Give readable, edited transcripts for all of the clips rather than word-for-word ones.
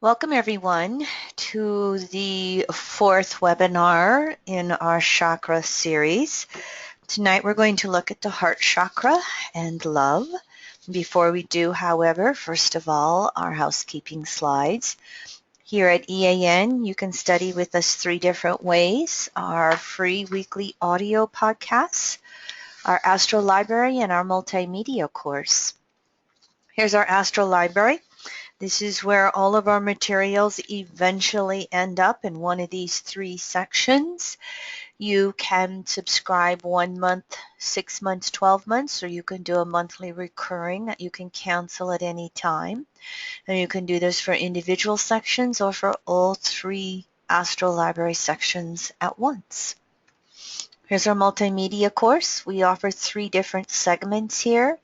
Welcome everyone to the fourth webinar in our chakra series. Tonight we're going to look at the heart chakra and love. Before we do, however, first of all, our housekeeping slides. Here at EAN, you can study with us three different ways: our free weekly audio podcasts, our Astro Library, and our multimedia course. Here's our Astro Library. This is where all of our materials eventually end up in one of these three sections. You can subscribe 1 month, 6 months, 12 months, or you can do a monthly recurring that you can cancel at any time. And you can do this for individual sections or for all three Astro Library sections at once. Here's our multimedia course. We offer three different segments here.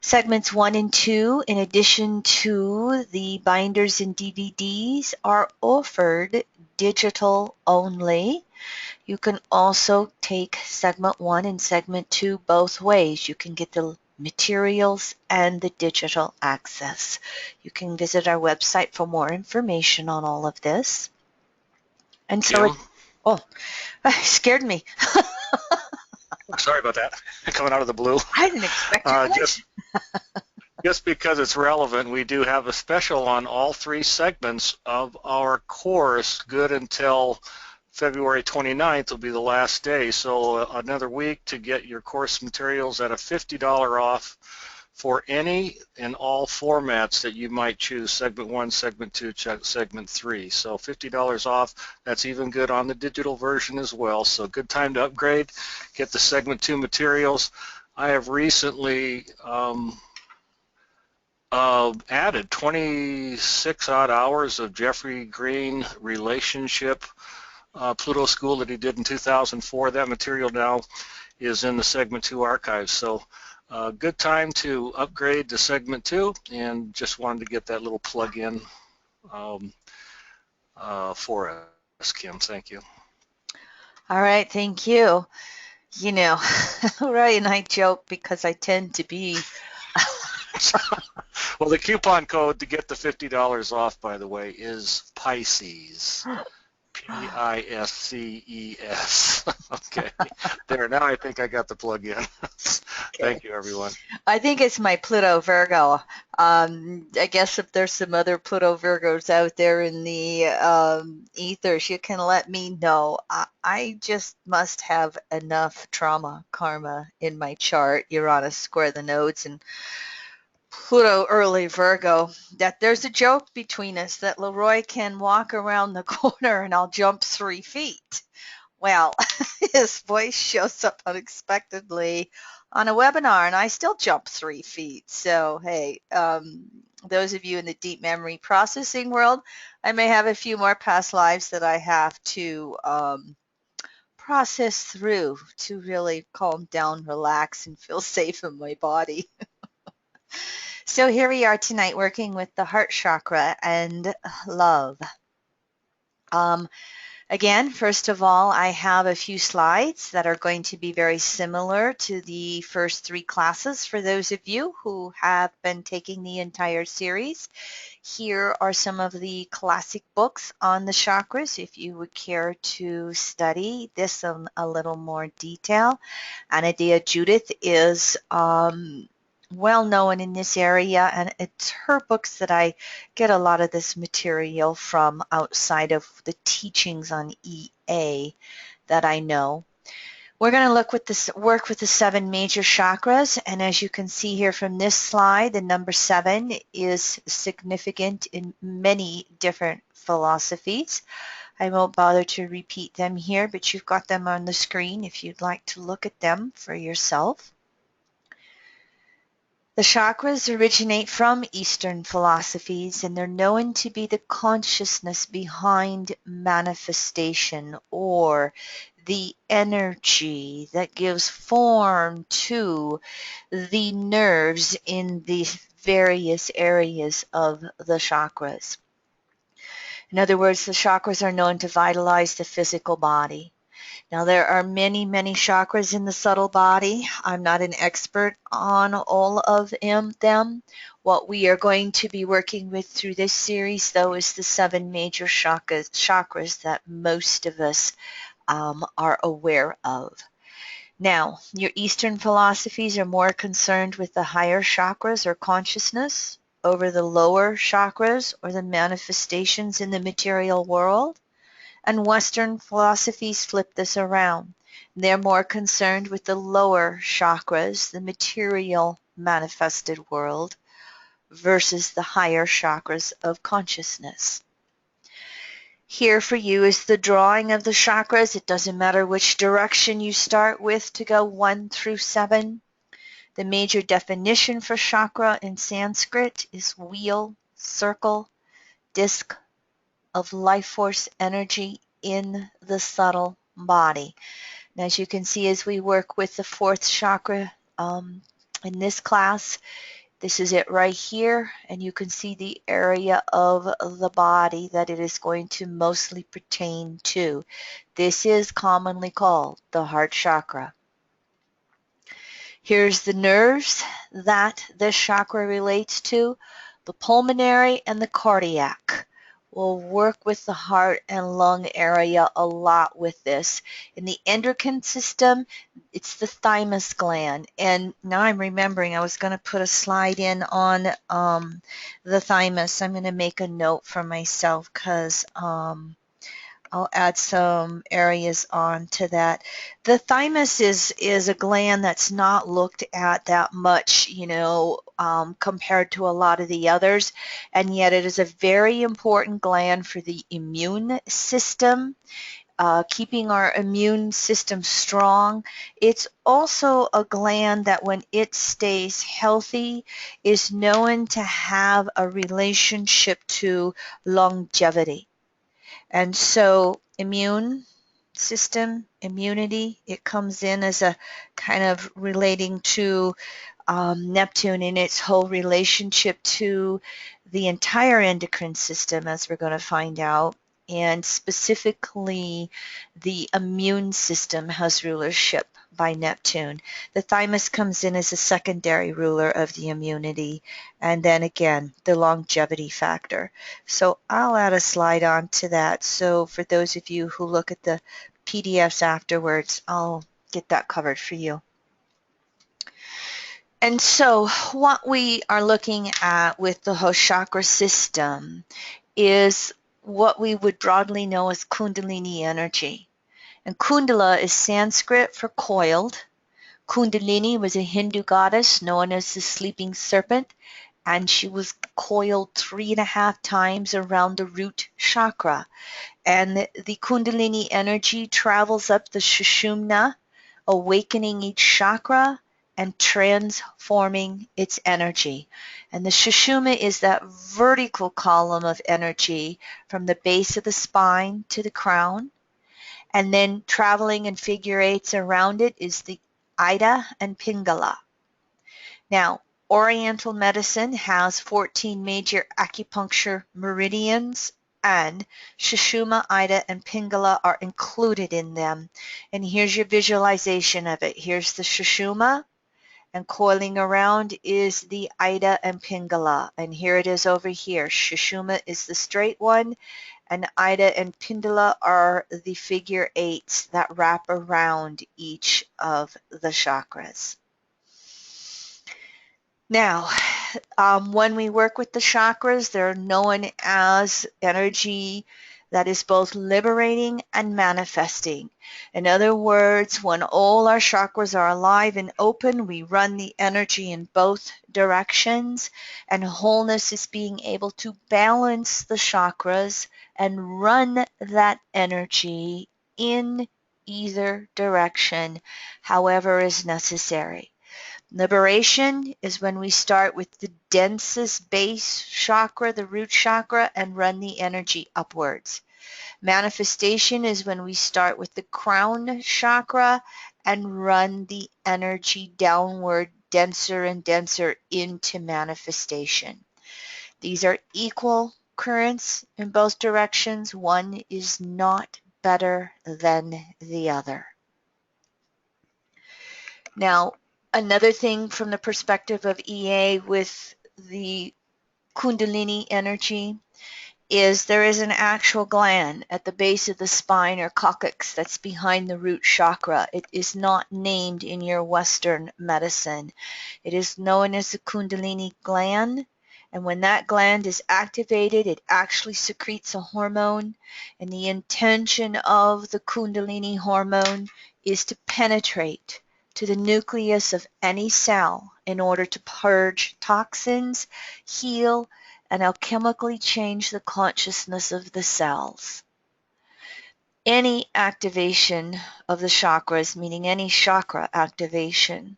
Segments 1 and 2, in addition to the binders and DVDs, are offered digital only. You can also take segment 1 and segment 2 both ways. You can get the materials and the digital access. You can visit our website for more information on all of this. And so, it scared me. Sorry about that. Coming out of the blue. I didn't expect it. Just because it's relevant, we do have a special on all three segments of our course, good until February 29th will be the last day. So another week to get your course materials at a $50 off for any and all formats that you might choose: segment 1, segment 2, segment 3. So $50 off. That's even good on the digital version as well. So good time to upgrade, get the segment 2 materials. I have recently added 26 odd hours of Jeffrey Green relationship Pluto School that he did in 2004. That material now is in the segment 2 archives. So good time to upgrade to segment 2, and just wanted to get that little plug in for us, Kim. Thank you. All right, thank you. You know, Ray and I joke because I tend to be Well, the coupon code to get the $50 off, by the way, is Pisces. Pisces. Okay. There, now I think I got the plug in. Thank you, everyone. I think it's my Pluto Virgo. I guess if there's some other Pluto Virgos out there in the ethers, you can let me know. I just must have enough trauma karma in my chart, Uranus square the nodes, and Pluto early Virgo, that there's a joke between us that Leroy can walk around the corner and I'll jump 3 feet. Well, his voice shows up unexpectedly on a webinar and I still jump 3 feet. So, hey, those of you in the deep memory processing world, I may have a few more past lives that I have to process through to really calm down, relax, and feel safe in my body. So here we are tonight working with the heart chakra and love. Again, first of all, I have a few slides that are going to be very similar to the first 3 classes for those of you who have been taking the entire series. Here are some of the classic books on the chakras if you would care to study this in a little more detail. Anadia Judith is well known in this area, and it's her books that I get a lot of this material from outside of the teachings on EA that I know. We're going to work with the 7 major chakras, and as you can see here from this slide, the number 7 is significant in many different philosophies. I won't bother to repeat them here, but you've got them on the screen if you'd like to look at them for yourself. The chakras originate from Eastern philosophies, and they're known to be the consciousness behind manifestation, or the energy that gives form to the nerves in the various areas of the chakras. In other words, the chakras are known to vitalize the physical body. Now, there are many, many chakras in the subtle body. I'm not an expert on all of them. What we are going to be working with through this series, though, is the 7 major chakras that most of us are aware of. Now, your Eastern philosophies are more concerned with the higher chakras or consciousness over the lower chakras or the manifestations in the material world. And Western philosophies flip this around. They're more concerned with the lower chakras, the material manifested world, versus the higher chakras of consciousness. Here for you is the drawing of the chakras. It doesn't matter which direction you start with to go 1 through 7. The major definition for chakra in Sanskrit is wheel, circle, disc of life force energy in the subtle body. And as you can see, as we work with the 4th chakra in this class, this is it right here, and you can see the area of the body that it is going to mostly pertain to. This is commonly called the heart chakra. Here's the nerves that this chakra relates to, the pulmonary and the cardiac. We'll work with the heart and lung area a lot with this. In the endocrine system, it's the thymus gland. And now I'm remembering I was going to put a slide in on the thymus. I'm going to make a note for myself because I'll add some areas on to that. The thymus is a gland that's not looked at that much, compared to a lot of the others, and yet it is a very important gland for the immune system, keeping our immune system strong. It's also a gland that when it stays healthy is known to have a relationship to longevity. And so immune system, immunity, it comes in as a kind of relating to Neptune in its whole relationship to the entire endocrine system, as we're going to find out. And specifically, the immune system has rulership by Neptune. The thymus comes in as a secondary ruler of the immunity, and then again, the longevity factor. So I'll add a slide on to that. So for those of you who look at the PDFs afterwards, I'll get that covered for you. And so what we are looking at with the whole chakra system is what we would broadly know as Kundalini energy. And Kundala is Sanskrit for coiled. Kundalini was a Hindu goddess known as the sleeping serpent, and she was coiled 3.5 times around the root chakra. And the Kundalini energy travels up the Sushumna, awakening each chakra and transforming its energy. And the Sushumna is that vertical column of energy from the base of the spine to the crown. And then traveling in figure eights around it is the Ida and Pingala. Now, Oriental medicine has 14 major acupuncture meridians, and Sushumna, Ida, and Pingala are included in them. And here's your visualization of it. Here's the Sushumna, and coiling around is the Ida and Pingala. And here it is over here. Sushumna is the straight one, and Ida and Pingala are the figure eights that wrap around each of the chakras. Now, when we work with the chakras, they're known as energy that is both liberating and manifesting. In other words, when all our chakras are alive and open, we run the energy in both directions, and wholeness is being able to balance the chakras and run that energy in either direction, however is necessary. Liberation is when we start with the densest base chakra, the root chakra, and run the energy upwards. Manifestation is when we start with the crown chakra and run the energy downward, denser and denser into manifestation. These are equal currents in both directions. One is not better than the other. Now, another thing from the perspective of EA with the Kundalini energy is there is an actual gland at the base of the spine or coccyx that's behind the root chakra. It is not named in your Western medicine. It is known as the Kundalini gland. And when that gland is activated, it actually secretes a hormone. And the intention of the Kundalini hormone is to penetrate to the nucleus of any cell in order to purge toxins, heal, and alchemically change the consciousness of the cells. Any activation of the chakras, meaning any chakra activation,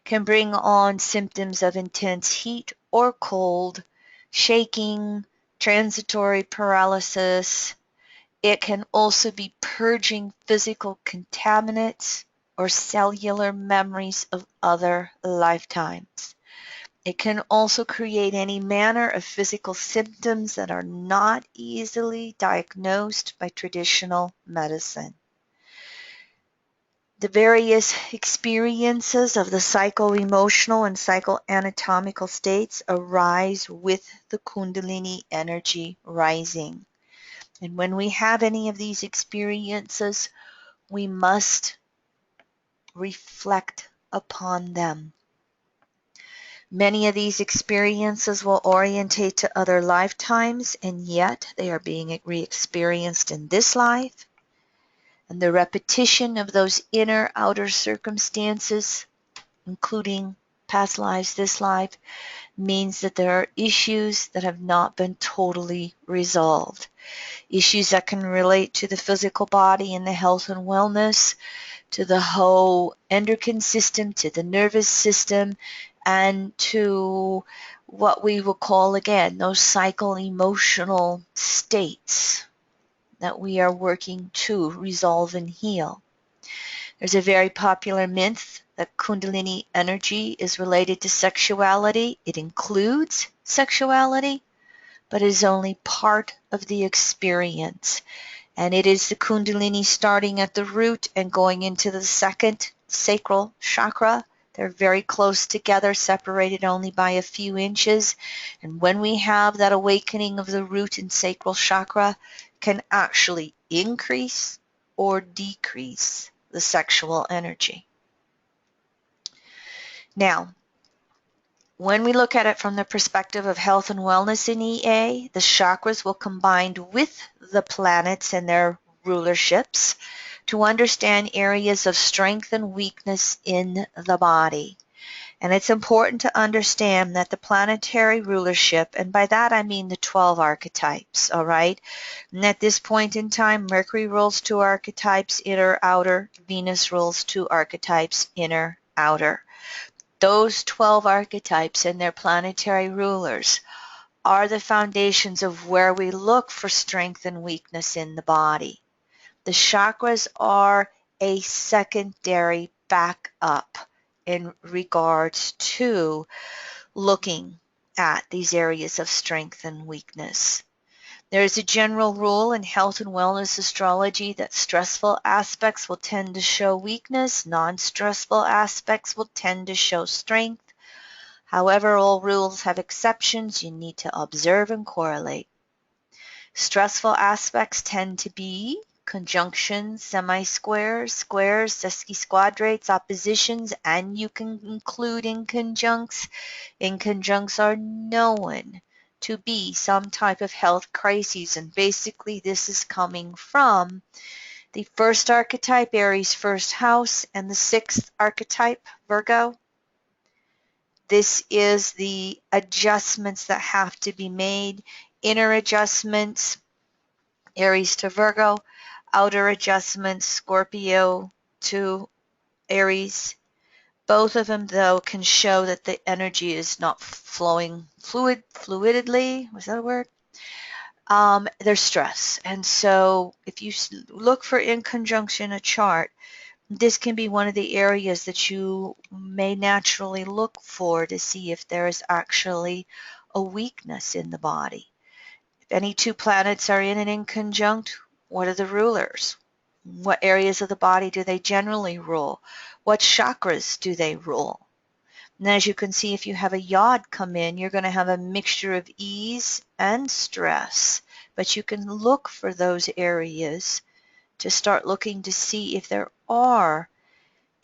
can bring on symptoms of intense heat or cold, shaking, transitory paralysis. It can also be purging physical contaminants or cellular memories of other lifetimes. It can also create any manner of physical symptoms that are not easily diagnosed by traditional medicine. The various experiences of the psycho-emotional and psycho-anatomical states arise with the Kundalini energy rising. And when we have any of these experiences, we must reflect upon them. Many of these experiences will orientate to other lifetimes, and yet they are being re-experienced in this life. And the repetition of those inner outer circumstances, including past lives, this life, means that there are issues that have not been totally resolved. Issues that can relate to the physical body and the health and wellness, to the whole endocrine system, to the nervous system, and to what we will call, again, those psycho-emotional states that we are working to resolve and heal. There's a very popular myth that Kundalini energy is related to sexuality. It includes sexuality, but is only part of the experience. And it is the Kundalini starting at the root and going into the second sacral chakra. They're very close together, separated only by a few inches. And when we have that awakening of the root and sacral chakra, can actually increase or decrease the sexual energy. Now, when we look at it from the perspective of health and wellness in EA, the chakras will combine with the planets and their rulerships to understand areas of strength and weakness in the body. And it's important to understand that the planetary rulership, and by that I mean the 12 archetypes, all right? And at this point in time, Mercury rules 2 archetypes, inner, outer. Venus rules 2 archetypes, inner, outer. Those 12 archetypes and their planetary rulers are the foundations of where we look for strength and weakness in the body. The chakras are a secondary backup in regards to looking at these areas of strength and weakness. There is a general rule in health and wellness astrology that stressful aspects will tend to show weakness, non-stressful aspects will tend to show strength. However, all rules have exceptions. You need to observe and correlate. Stressful aspects tend to be conjunctions, semi-squares, squares, sesquisquadrates, oppositions, and you can include inconjuncts. Inconjuncts are known to be some type of health crises, and basically this is coming from the first archetype, Aries first house, and the sixth archetype, Virgo. This is the adjustments that have to be made, inner adjustments, Aries to Virgo, outer adjustments, Scorpio to Aries. Both of them, though, can show that the energy is not flowing fluidly. Was that a word? There's stress. And so if you look for in conjunction a chart, this can be one of the areas that you may naturally look for to see if there is actually a weakness in the body. If any 2 planets are in and in conjunct, what are the rulers? What areas of the body do they generally rule? What chakras do they rule? And as you can see, if you have a yod come in, you're going to have a mixture of ease and stress. But you can look for those areas to start looking to see if there are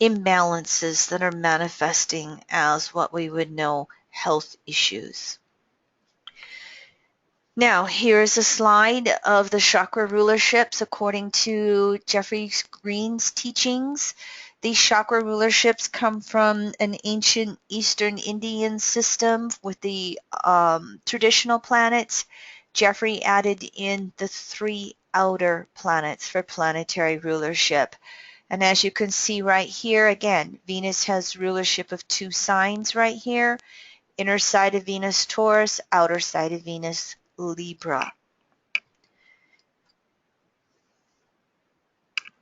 imbalances that are manifesting as what we would know health issues. Now, here's a slide of the chakra rulerships according to Jeffrey Green's teachings. These chakra rulerships come from an ancient Eastern Indian system with the traditional planets. Jeffrey added in the 3 outer planets for planetary rulership. And as you can see right here, again, Venus has rulership of 2 signs right here. Inner side of Venus, Taurus, outer side of Venus, Libra.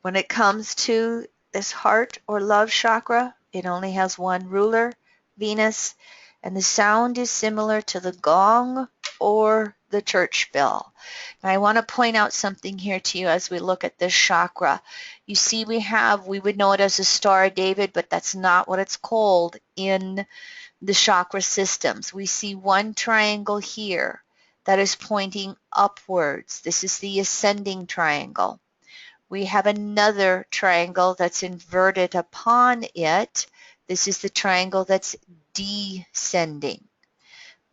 When it comes to this heart or love chakra, it only has 1 ruler, Venus, and the sound is similar to the gong or the church bell. Now I want to point out something here to you as we look at this chakra. You see we would know it as a Star of David, but that's not what it's called in the chakra systems. We see 1 triangle here that is pointing upwards. This is the ascending triangle. We have another triangle that's inverted upon it. This is the triangle that's descending.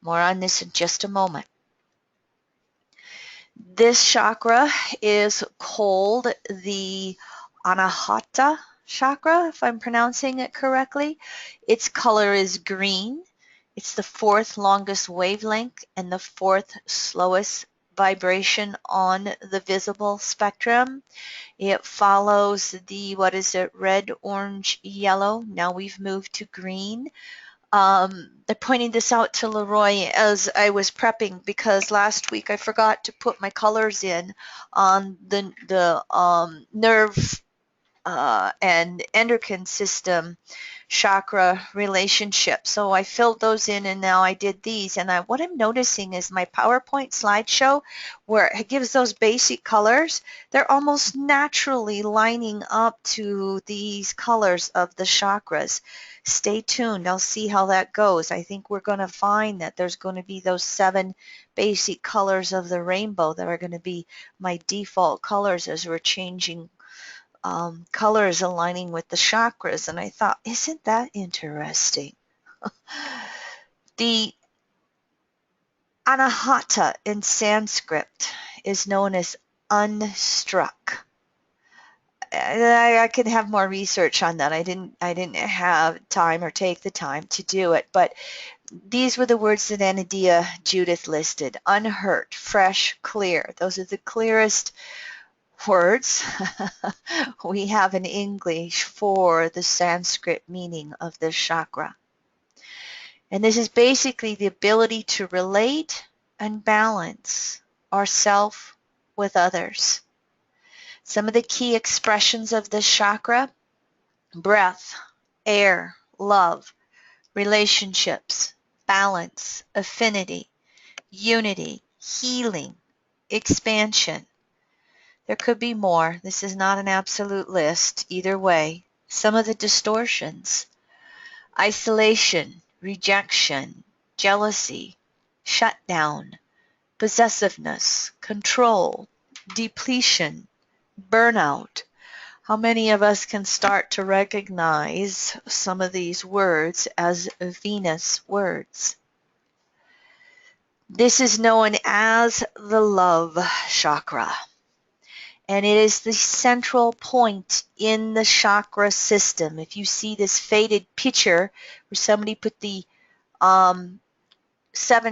More on this in just a moment. This chakra is called the Anahata chakra, if I'm pronouncing it correctly. Its color is green. It's the 4th longest wavelength and the 4th slowest vibration on the visible spectrum. It follows the, red, orange, yellow. Now we've moved to green. I pointed this out to Leroy as I was prepping because last week I forgot to put my colors in on the nerve and endocrine system chakra relationship. So I filled those in and now I did these. And what I'm noticing is my PowerPoint slideshow where it gives those basic colors, they're almost naturally lining up to these colors of the chakras. Stay tuned. I'll see how that goes. I think we're going to find that there's going to be those 7 basic colors of the rainbow that are going to be my default colors as we're changing colors aligning with the chakras. And I thought, isn't that interesting? The Anahata in Sanskrit is known as unstruck. I could have more research on that. I didn't have time or take the time to do it, but these were the words that Anadia Judith listed. Unhurt, fresh, clear. Those are the clearest words we have in English for the Sanskrit meaning of this chakra. And this is basically the ability to relate and balance ourself with others. Some of the key expressions of this chakra: breath, air, love, relationships, balance, affinity, unity, healing, expansion. There could be more. This is not an absolute list either way. Some of the distortions: isolation, rejection, jealousy, shutdown, possessiveness, control, depletion, burnout. How many of us can start to recognize some of these words as Venus words? This is known as the love chakra. And it is the central point in the chakra system. If you see this faded picture where somebody put the 7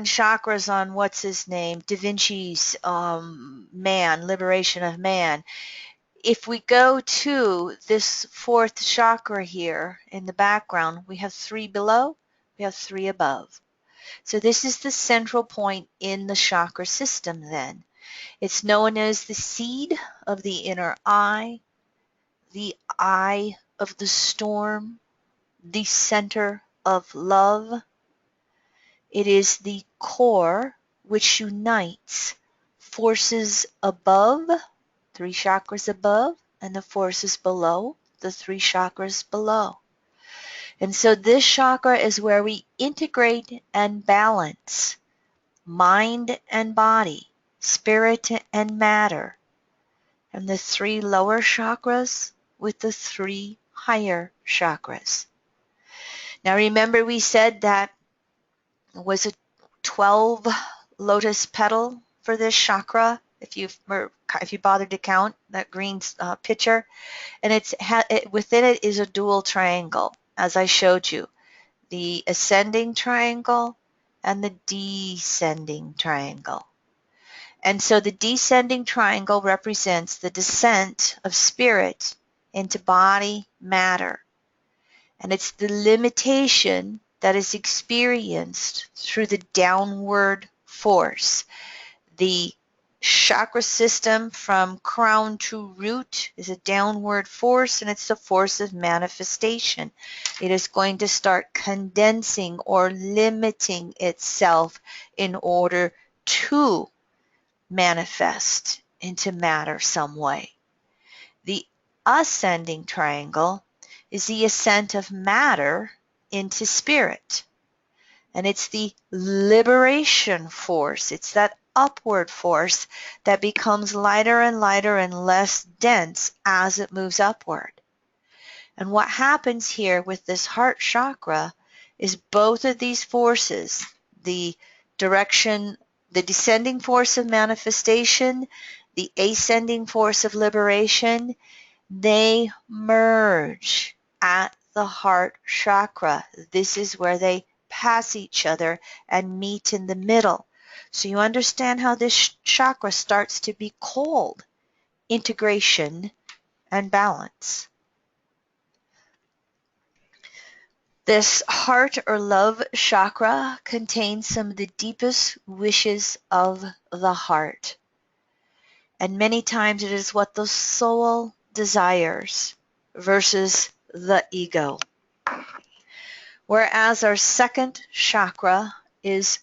chakras on, what's his name, Da Vinci's Man, Liberation of Man. If we go to this 4th chakra here in the background, we have 3 below, we have 3 above. So this is the central point in the chakra system then. It's known as the seed of the inner eye, the eye of the storm, the center of love. It is the core which unites forces above, 3 chakras above, and the forces below, the 3 chakras below. And so this chakra is where we integrate and balance mind and body, spirit and matter, and the 3 lower chakras with the 3 higher chakras. Now remember we said that it was a 12 lotus petal for this chakra, if you bothered to count that green picture, and within it is a dual triangle, as I showed you, the ascending triangle and the descending triangle. And so the descending triangle represents the descent of spirit into body matter. And it's the limitation that is experienced through the downward force. The chakra system from crown to root is a downward force, and it's the force of manifestation. It is going to start condensing or limiting itself in order to manifest into matter some way. The ascending triangle is the ascent of matter into spirit. And it's the liberation force. It's that upward force that becomes lighter and lighter and less dense as it moves upward. And what happens here with this heart chakra is both of these forces, the descending force of manifestation, the ascending force of liberation, they merge at the heart chakra. This is where they pass each other and meet in the middle. So you understand how this chakra starts to be called integration and balance. This heart or love chakra contains some of the deepest wishes of the heart. And many times it is what the soul desires versus the ego. Whereas our second chakra is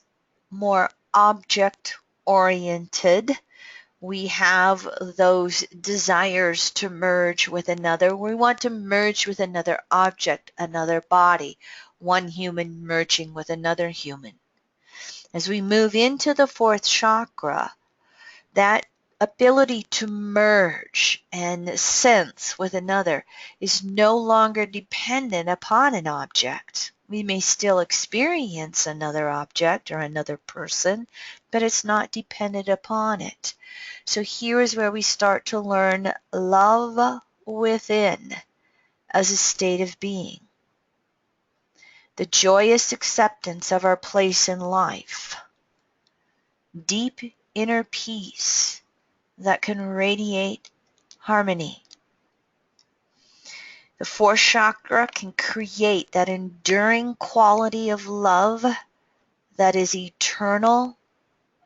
more object-oriented, we have those desires to merge with another. We want to merge with another object, another body, one human merging with another human. As we move into the 4th chakra, that ability to merge and sense with another is no longer dependent upon an object. We may still experience another object or another person, but it's not dependent upon it. So here is where we start to learn love within as a state of being. The joyous acceptance of our place in life. Deep inner peace that can radiate harmony. The 4th chakra can create that enduring quality of love that is eternal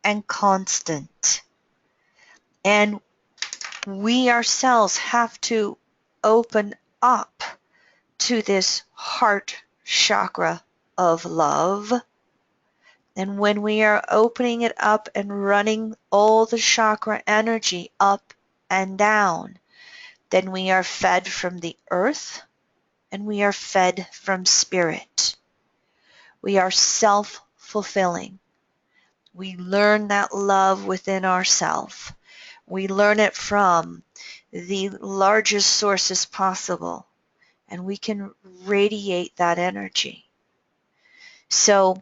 and constant. And we ourselves have to open up to this heart chakra of love. And when we are opening it up and running all the chakra energy up and down, then we are fed from the earth and we are fed from spirit. We are self-fulfilling. We learn that love within ourselves. We learn it from the largest sources possible, and we can radiate that energy. So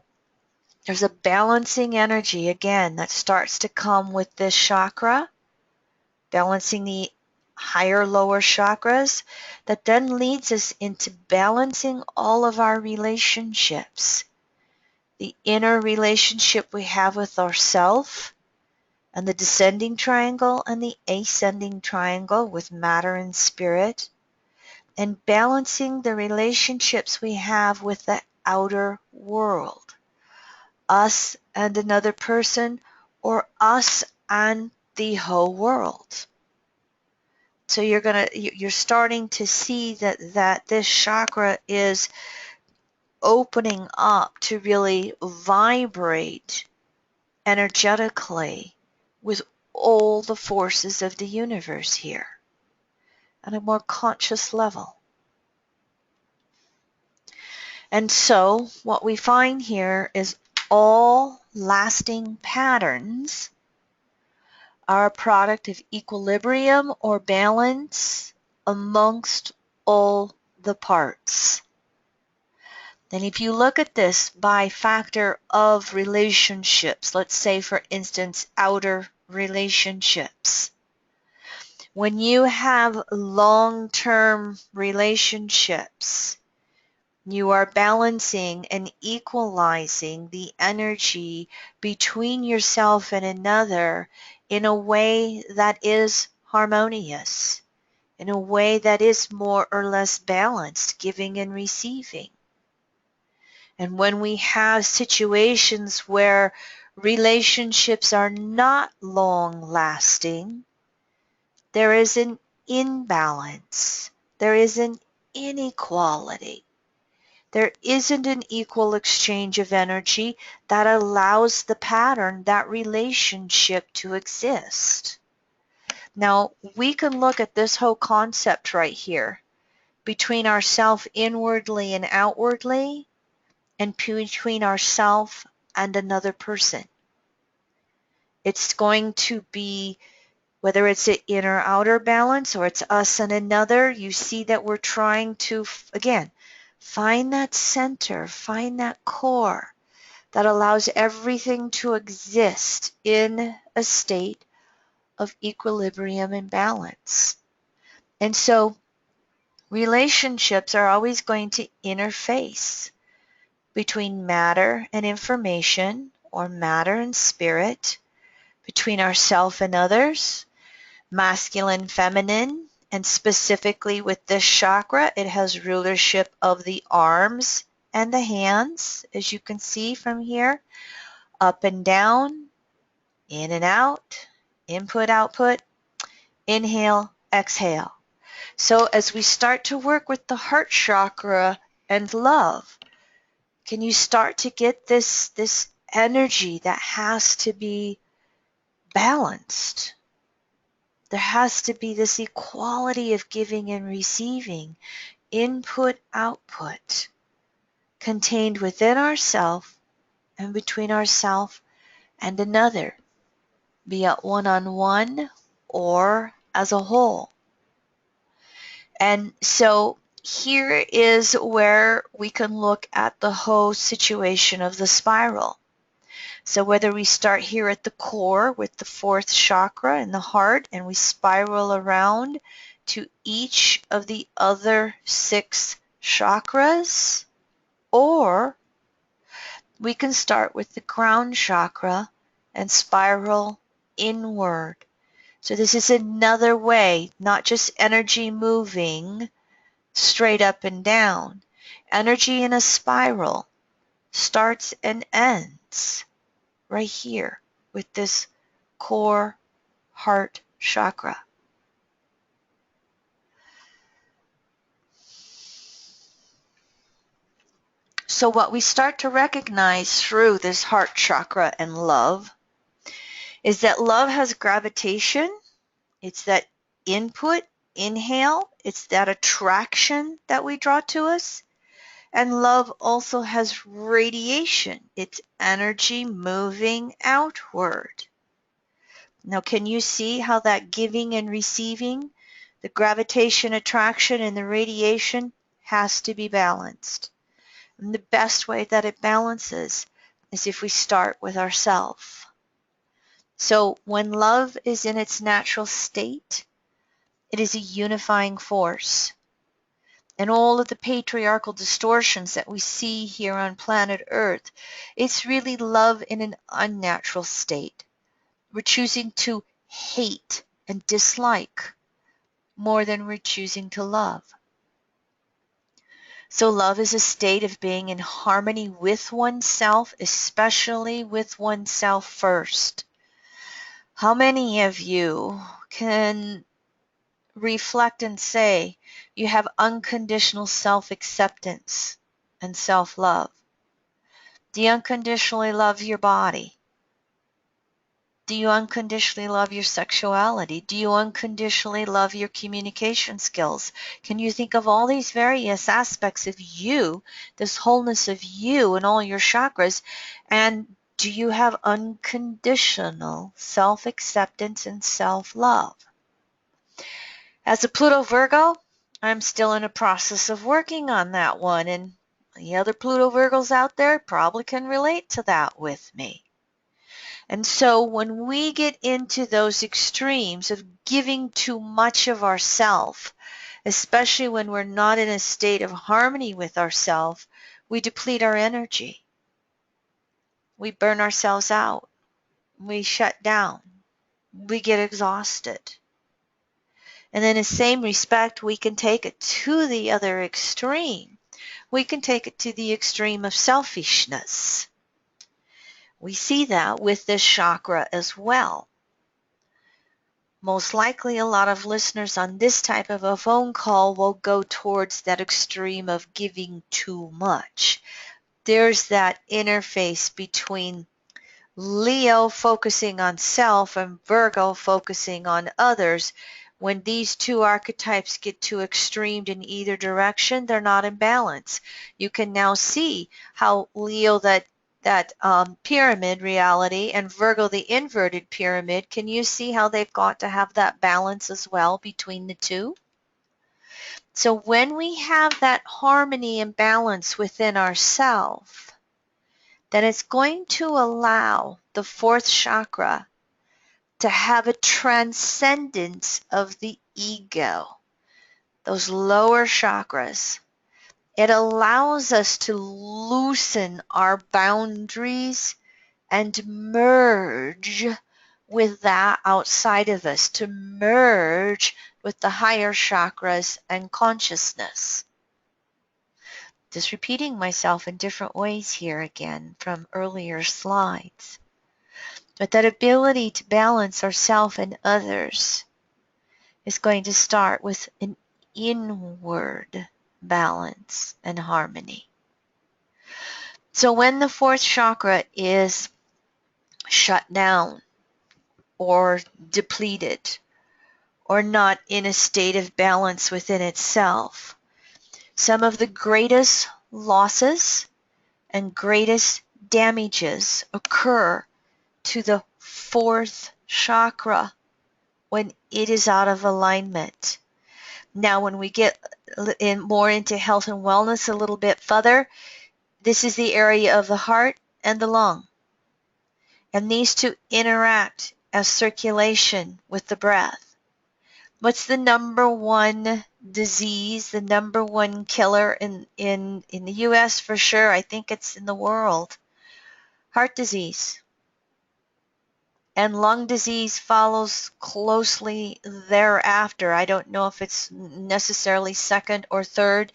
there's a balancing energy, again, that starts to come with this chakra, balancing the higher, lower chakras, that then leads us into balancing all of our relationships. The inner relationship we have with ourself, and the descending triangle and the ascending triangle with matter and spirit, and balancing the relationships we have with the outer world, us and another person, or us and the whole world. So you're starting to see that this chakra is opening up to really vibrate energetically with all the forces of the universe here. at a more conscious level. And so what we find here is all lasting patterns are a product of equilibrium or balance amongst all the parts. Then if you look at this by factor of relationships, let's say for instance outer relationships. When you have long-term relationships, you are balancing and equalizing the energy between yourself and another in a way that is harmonious, in a way that is more or less balanced, giving and receiving. And when we have situations where relationships are not long lasting, there is an imbalance. There is an inequality. There isn't an equal exchange of energy that allows the pattern, that relationship to exist. Now, we can look at this whole concept right here between ourself inwardly and outwardly, and between ourself and another person. It's going to be, whether it's an inner outer balance or it's us and another, you see that we're trying to, again, find that center, find that core that allows everything to exist in a state of equilibrium and balance. And so relationships are always going to interface between matter and information, or matter and spirit, between ourself and others, masculine, feminine, and specifically with this chakra, it has rulership of the arms and the hands, as you can see from here, up and down, in and out, input, output, inhale, exhale. So as we start to work with the heart chakra and love, can you start to get this energy that has to be balanced? There has to be this equality of giving and receiving, input, output, contained within ourself and between ourself and another, be it one-on-one or as a whole. And so here is where we can look at the whole situation of the spiral. So whether we start here at the core with the fourth chakra in the heart and we spiral around to each of the other 6 chakras, or we can start with the crown chakra and spiral inward. So this is another way, not just energy moving straight up and down. Energy in a spiral starts and ends right here with this core heart chakra. So what we start to recognize through this heart chakra and love is that love has gravitation. It's that input, inhale. It's that attraction that we draw to us. And love also has radiation. It's energy moving outward. Now, can you see how that giving and receiving, the gravitation, attraction, and the radiation has to be balanced? And the best way that it balances is if we start with ourselves. So when love is in its natural state, it is a unifying force. And all of the patriarchal distortions that we see here on planet Earth, it's really love in an unnatural state. We're choosing to hate and dislike more than we're choosing to love. So love is a state of being in harmony with oneself, especially with oneself first. How many of you can reflect and say you have unconditional self-acceptance and self-love? Do you unconditionally love your body? Do you unconditionally love your sexuality? Do you unconditionally love your communication skills? Can you think of all these various aspects of you, this wholeness of you and all your chakras? And do you have unconditional self-acceptance and self-love? As a Pluto Virgo, I'm still in a process of working on that one, and the other Pluto Virgos out there probably can relate to that with me. And so when we get into those extremes of giving too much of ourself, especially when we're not in a state of harmony with ourself, we deplete our energy. We burn ourselves out. We shut down. We get exhausted. And in the same respect, we can take it to the other extreme. We can take it to the extreme of selfishness. We see that with this chakra as well. Most likely a lot of listeners on this type of a phone call will go towards that extreme of giving too much. There's that interface between Leo focusing on self and Virgo focusing on others. When these two archetypes get too extreme in either direction, they're not in balance. You can now see how Leo, that pyramid reality, and Virgo, the inverted pyramid, can you see how they've got to have that balance as well between the two? So when we have that harmony and balance within ourselves, then it's going to allow the fourth chakra to have a transcendence of the ego, those lower chakras. It allows us to loosen our boundaries and merge with that outside of us, to merge with the higher chakras and consciousness. Just repeating myself in different ways here again from earlier slides. But that ability to balance ourselves and others is going to start with an inward balance and harmony. So when the fourth chakra is shut down or depleted or not in a state of balance within itself, some of the greatest losses and greatest damages occur to the fourth chakra when it is out of alignment. Now, when we get more into health and wellness a little bit further, this is the area of the heart and the lung. And these two interact as circulation with the breath. What's the number one disease, the number one killer in the U.S. for sure? I think it's in the world. Heart disease. And lung disease follows closely thereafter. I don't know if it's necessarily second or third.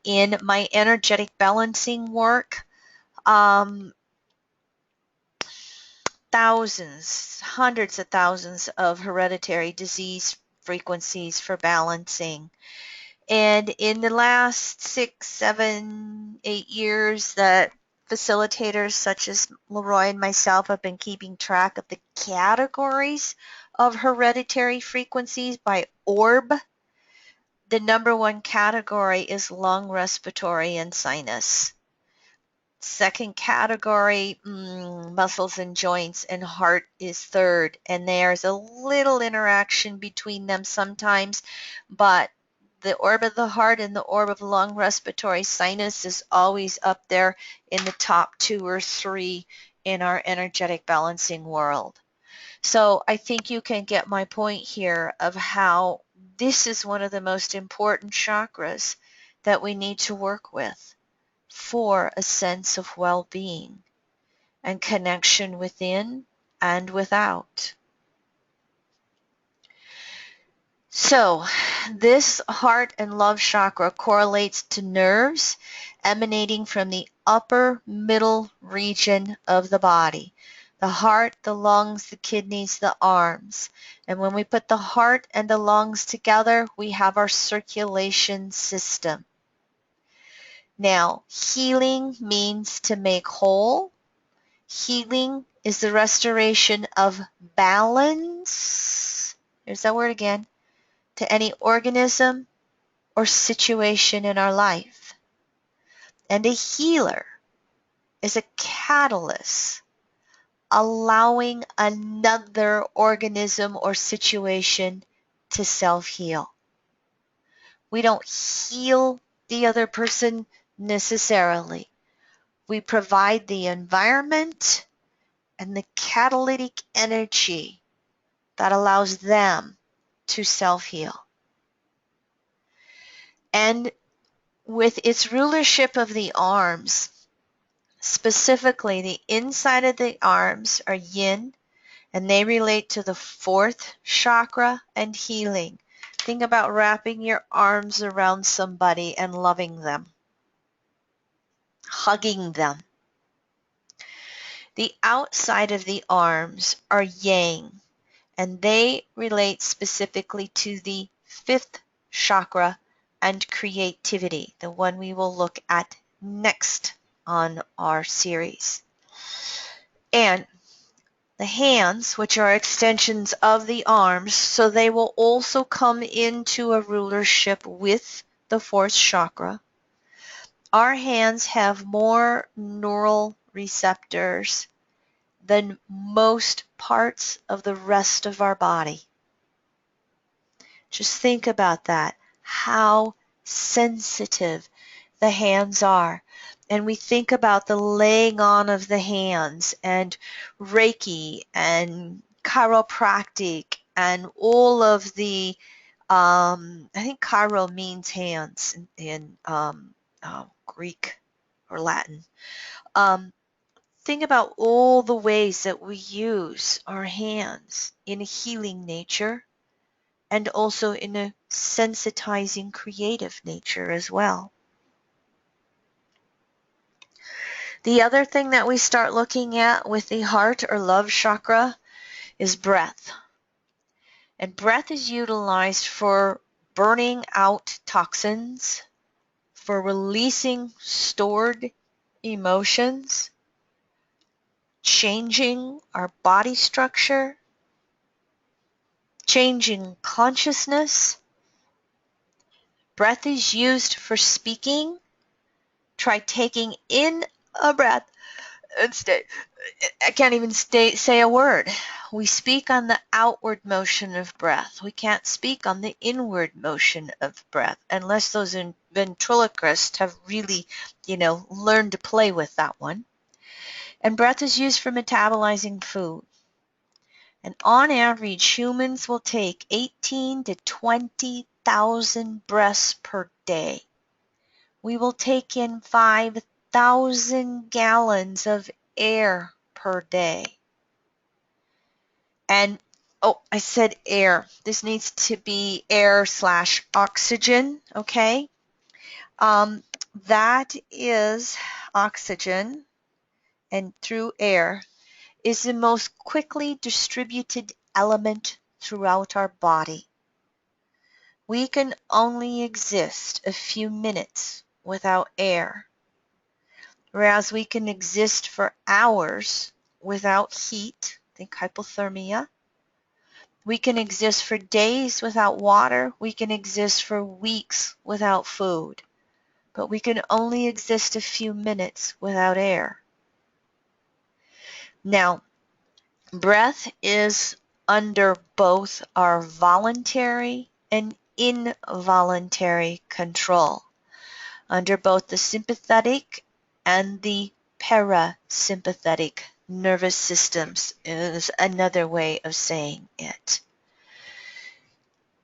In my energetic balancing work, thousands, hundreds of thousands of hereditary disease frequencies for balancing. And in the last 6, 7, 8 years that facilitators such as Leroy and myself have been keeping track of the categories of hereditary frequencies by orb, the number one category is lung, respiratory, and sinus. Second category, muscles and joints, and heart is third. And there's a little interaction between them sometimes, but the orb of the heart and the orb of lung, respiratory, sinus is always up there in the top 2 or 3 in our energetic balancing world. So I think you can get my point here of how this is one of the most important chakras that we need to work with for a sense of well-being and connection within and without. So this heart and love chakra correlates to nerves emanating from the upper middle region of the body. The heart, the lungs, the kidneys, the arms. And when we put the heart and the lungs together, we have our circulation system. Now, healing means to make whole. Healing is the restoration of balance, there's that word again, to any organism or situation in our life. And a healer is a catalyst allowing another organism or situation to self-heal. We don't heal the other person necessarily. We provide the environment and the catalytic energy that allows them to self-heal. And with its rulership of the arms, specifically the inside of the arms are yin, and they relate to the fourth chakra and healing. Think about wrapping your arms around somebody and loving them, hugging them. The outside of the arms are yang, and they relate specifically to the fifth chakra and creativity, the one we will look at next on our series. And the hands, which are extensions of the arms, so they will also come into a rulership with the fourth chakra. Our hands have more neural receptors than most parts of the rest of our body. Just think about that, how sensitive the hands are. And we think about the laying on of the hands and Reiki and chiropractic and all of the, I think chiro means hands in Greek or Latin. Think about all the ways that we use our hands in a healing nature and also in a sensitizing creative nature as well. The other thing that we start looking at with the heart or love chakra is breath. And breath is utilized for burning out toxins, for releasing stored emotions, changing our body structure, changing consciousness. Breath is used for speaking. Try taking in a breath and stay. I can't even say a word. We speak on the outward motion of breath. We can't speak on the inward motion of breath unless those ventriloquists have really, learned to play with that one. And breath is used for metabolizing food. And on average, humans will take 18 to 20,000 breaths per day. We will take in 5,000 gallons of air per day. And, I said air. This needs to be air/oxygen, okay? That is oxygen, and through air is the most quickly distributed element throughout our body. We can only exist a few minutes without air, whereas we can exist for hours without heat, think hypothermia. We can exist for days without water. We can exist for weeks without food. But we can only exist a few minutes without air. Now, breath is under both our voluntary and involuntary control, under both the sympathetic and the parasympathetic nervous systems is another way of saying it.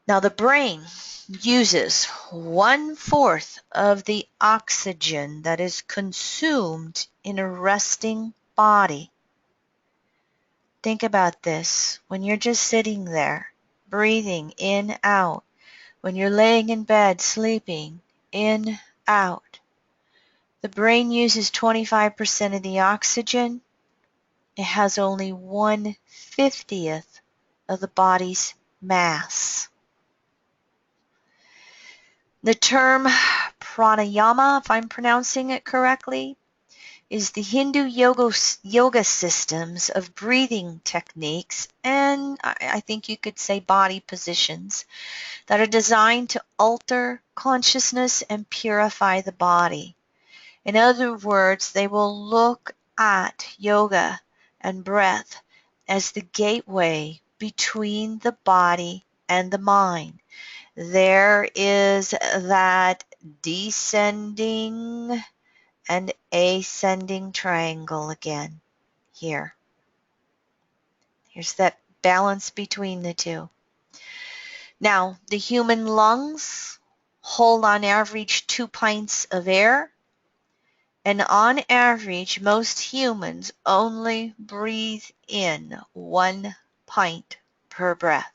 Now the brain uses 1/4 of the oxygen that is consumed in a resting body. Think about this. When you're just sitting there, breathing in, out, when you're laying in bed, sleeping, in, out, the brain uses 25% of the oxygen. It has only 1/50th of the body's mass. The term pranayama, if I'm pronouncing it correctly, is the Hindu yoga systems of breathing techniques, and I think you could say body positions, that are designed to alter consciousness and purify the body. In other words, they will look at yoga and breath as the gateway between the body and the mind. There is that descending and ascending triangle again here. Here's that balance between the two. Now, the human lungs hold on average 2 pints of air, and on average, most humans only breathe in 1 pint per breath.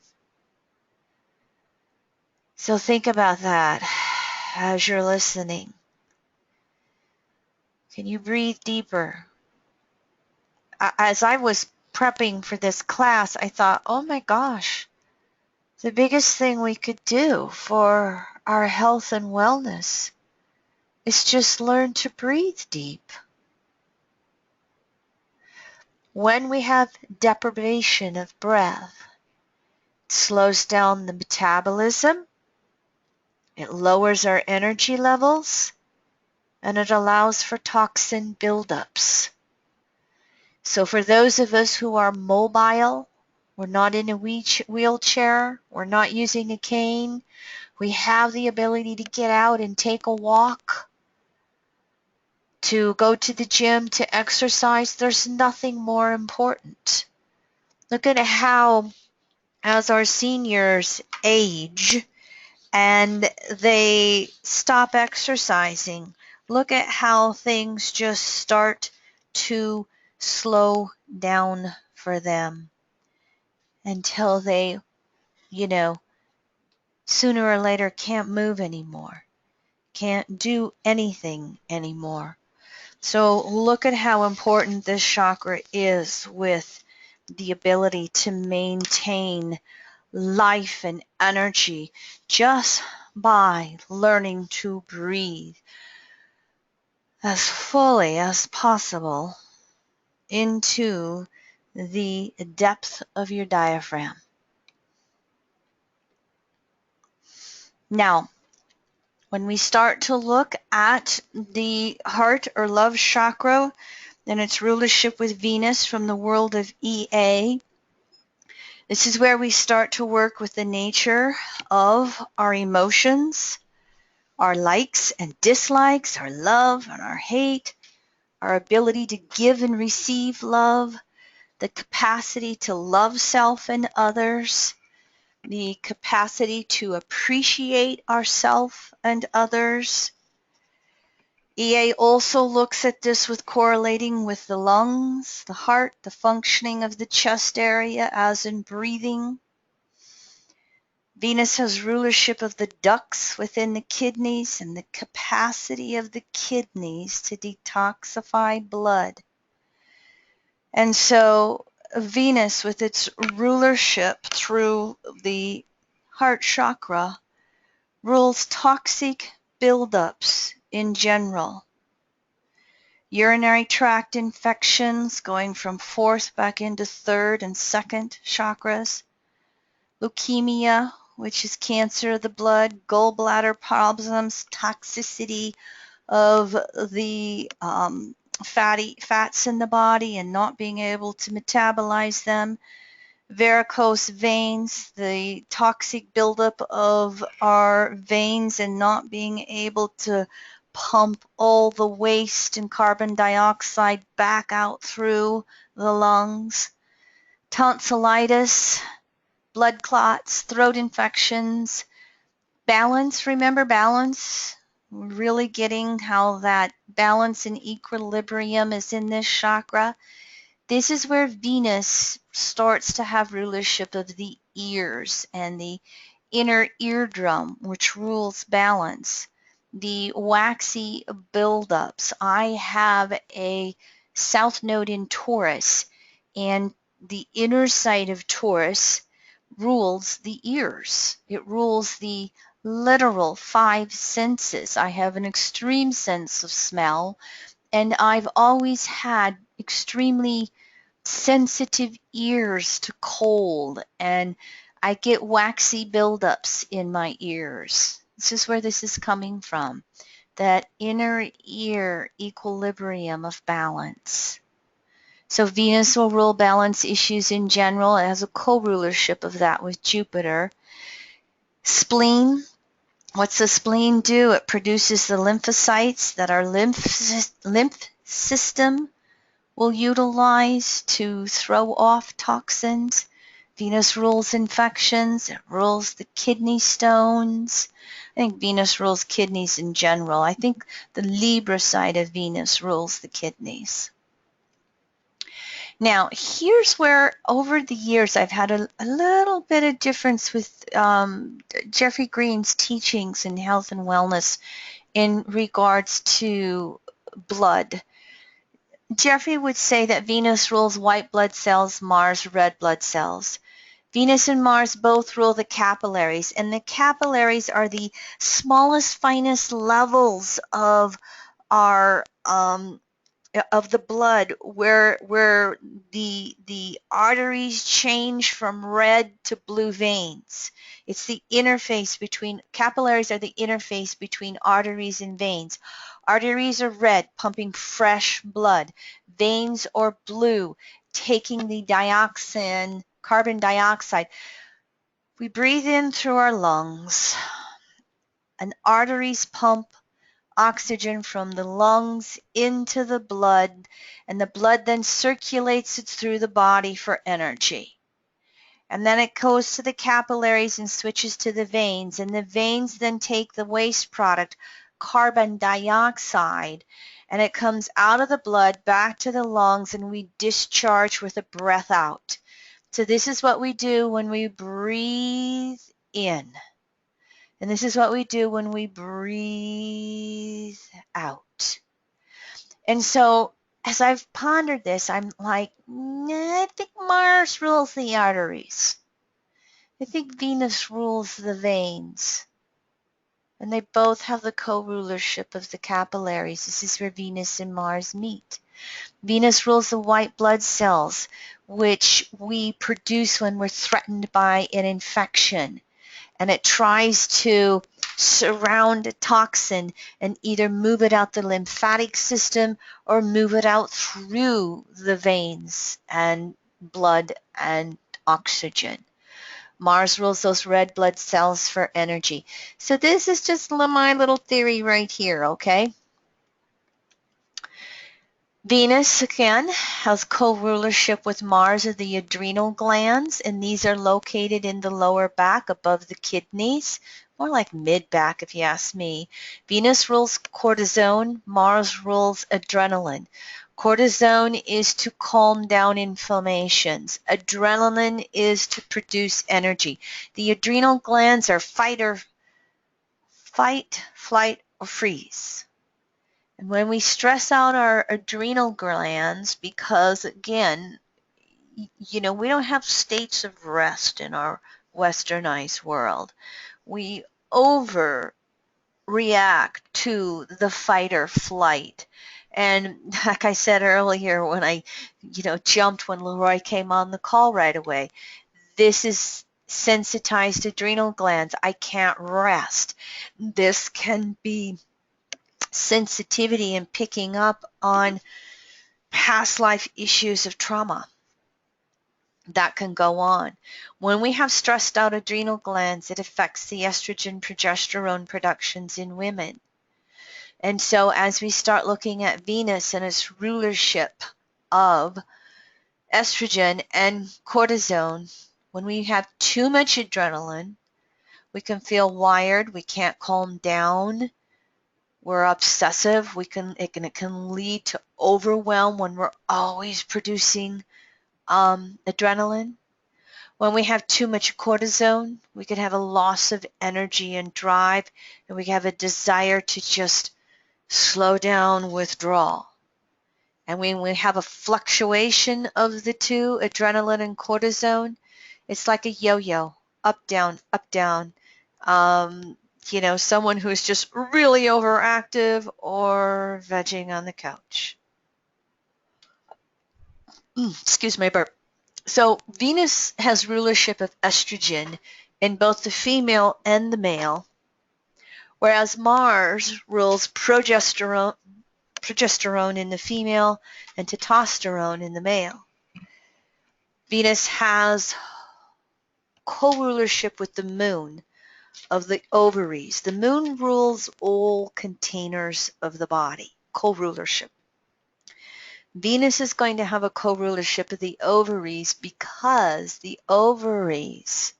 So think about that as you're listening. Can you breathe deeper? As I was prepping for this class, I thought, oh my gosh, the biggest thing we could do for our health and wellness is just learn to breathe deep. When we have deprivation of breath, it slows down the metabolism, it lowers our energy levels, and it allows for toxin buildups. So for those of us who are mobile, we're not in a wheelchair, we're not using a cane, we have the ability to get out and take a walk, to go to the gym, to exercise, there's nothing more important. Look at how, as our seniors age and they stop exercising, look at how things just start to slow down for them until they, sooner or later can't move anymore, can't do anything anymore. So look at how important this chakra is with the ability to maintain life and energy just by learning to breathe as fully as possible into the depth of your diaphragm. Now, when we start to look at the heart or love chakra and its rulership with Venus from the world of EA, this is where we start to work with the nature of our emotions, our likes and dislikes, our love and our hate, our ability to give and receive love, the capacity to love self and others, the capacity to appreciate ourself and others. EA also looks at this with correlating with the lungs, the heart, the functioning of the chest area as in breathing. Venus has rulership of the ducts within the kidneys and the capacity of the kidneys to detoxify blood. And so Venus, with its rulership through the heart chakra, rules toxic buildups in general. Urinary tract infections going from fourth back into third and second chakras. Leukemia, which is cancer of the blood, gallbladder problems, toxicity of the fats in the body and not being able to metabolize them. Varicose veins, the toxic buildup of our veins and not being able to pump all the waste and carbon dioxide back out through the lungs. Tonsillitis, blood clots, throat infections. Balance, remember balance? Really getting how that balance and equilibrium is in this chakra. This is where Venus starts to have rulership of the ears and the inner eardrum, which rules balance. The waxy buildups. I have a south node in Taurus, and the inner side of Taurus rules the ears. It rules the literal 5 senses. I have an extreme sense of smell, And I've always had extremely sensitive ears to cold, and I get waxy buildups in my ears. This is where this is coming from, that inner ear equilibrium of balance. So Venus will rule balance issues in general. It has a co-rulership of that with Jupiter. Spleen. What's the spleen do? It produces the lymphocytes that our lymph system will utilize to throw off toxins. Venus rules infections. It rules the kidney stones. I think Venus rules kidneys in general. I think the Libra side of Venus rules the kidneys. Now, here's where over the years I've had a little bit of difference with Jeffrey Green's teachings in health and wellness in regards to blood. Jeffrey would say that Venus rules white blood cells, Mars red blood cells. Venus and Mars both rule the capillaries, and the capillaries are the smallest, finest levels of our of the blood where the arteries change from red to blue veins. It's the interface between capillaries are the interface between arteries and veins. Arteries are red, pumping fresh blood. Veins are blue, taking the dioxin, carbon dioxide. We breathe in through our lungs, and arteries pump oxygen from the lungs into the blood, and the blood then circulates it through the body for energy. And then it goes to the capillaries and switches to the veins, and the veins then take the waste product, carbon dioxide, and it comes out of the blood back to the lungs, and we discharge with a breath out. So this is what we do when we breathe in. And this is what we do when we breathe out. And so as I've pondered this, I'm like, I think Mars rules the arteries. I think Venus rules the veins. And they both have the co-rulership of the capillaries. This is where Venus and Mars meet. Venus rules the white blood cells, which we produce when we're threatened by an infection. And it tries to surround a toxin and either move it out the lymphatic system or move it out through the veins and blood and oxygen. Mars rules those red blood cells for energy. So this is just my little theory right here, okay? Venus, again, has co-rulership with Mars of the adrenal glands, and these are located in the lower back above the kidneys, more like mid-back if you ask me. Venus rules cortisone, Mars rules adrenaline. Cortisone is to calm down inflammations. Adrenaline is to produce energy. The adrenal glands are fight, flight, or freeze. And when we stress out our adrenal glands, because again, we don't have states of rest in our westernized world. We overreact to the fight or flight. And like I said earlier when I, jumped when Leroy came on the call right away, this is sensitized adrenal glands. I can't rest. This can be sensitivity and picking up on past life issues of trauma that can go on. When we have stressed out adrenal glands, it affects the estrogen progesterone productions in women. And so as we start looking at Venus and its rulership of estrogen and cortisone, when we have too much adrenaline, we can feel wired, we can't calm down, we're obsessive, it can lead to overwhelm when we're always producing adrenaline. When we have too much cortisone, we can have a loss of energy and drive, and we have a desire to just slow down, withdraw. And when we have a fluctuation of the two, adrenaline and cortisone, it's like a yo-yo, up, down, up, down. someone who's just really overactive or vegging on the couch. Excuse my burp. So Venus has rulership of estrogen in both the female and the male, whereas Mars rules progesterone in the female and testosterone in the male. Venus has co-rulership with the moon of the ovaries. The moon rules all containers of the body, co-rulership. Venus is going to have a co-rulership of the ovaries because the ovaries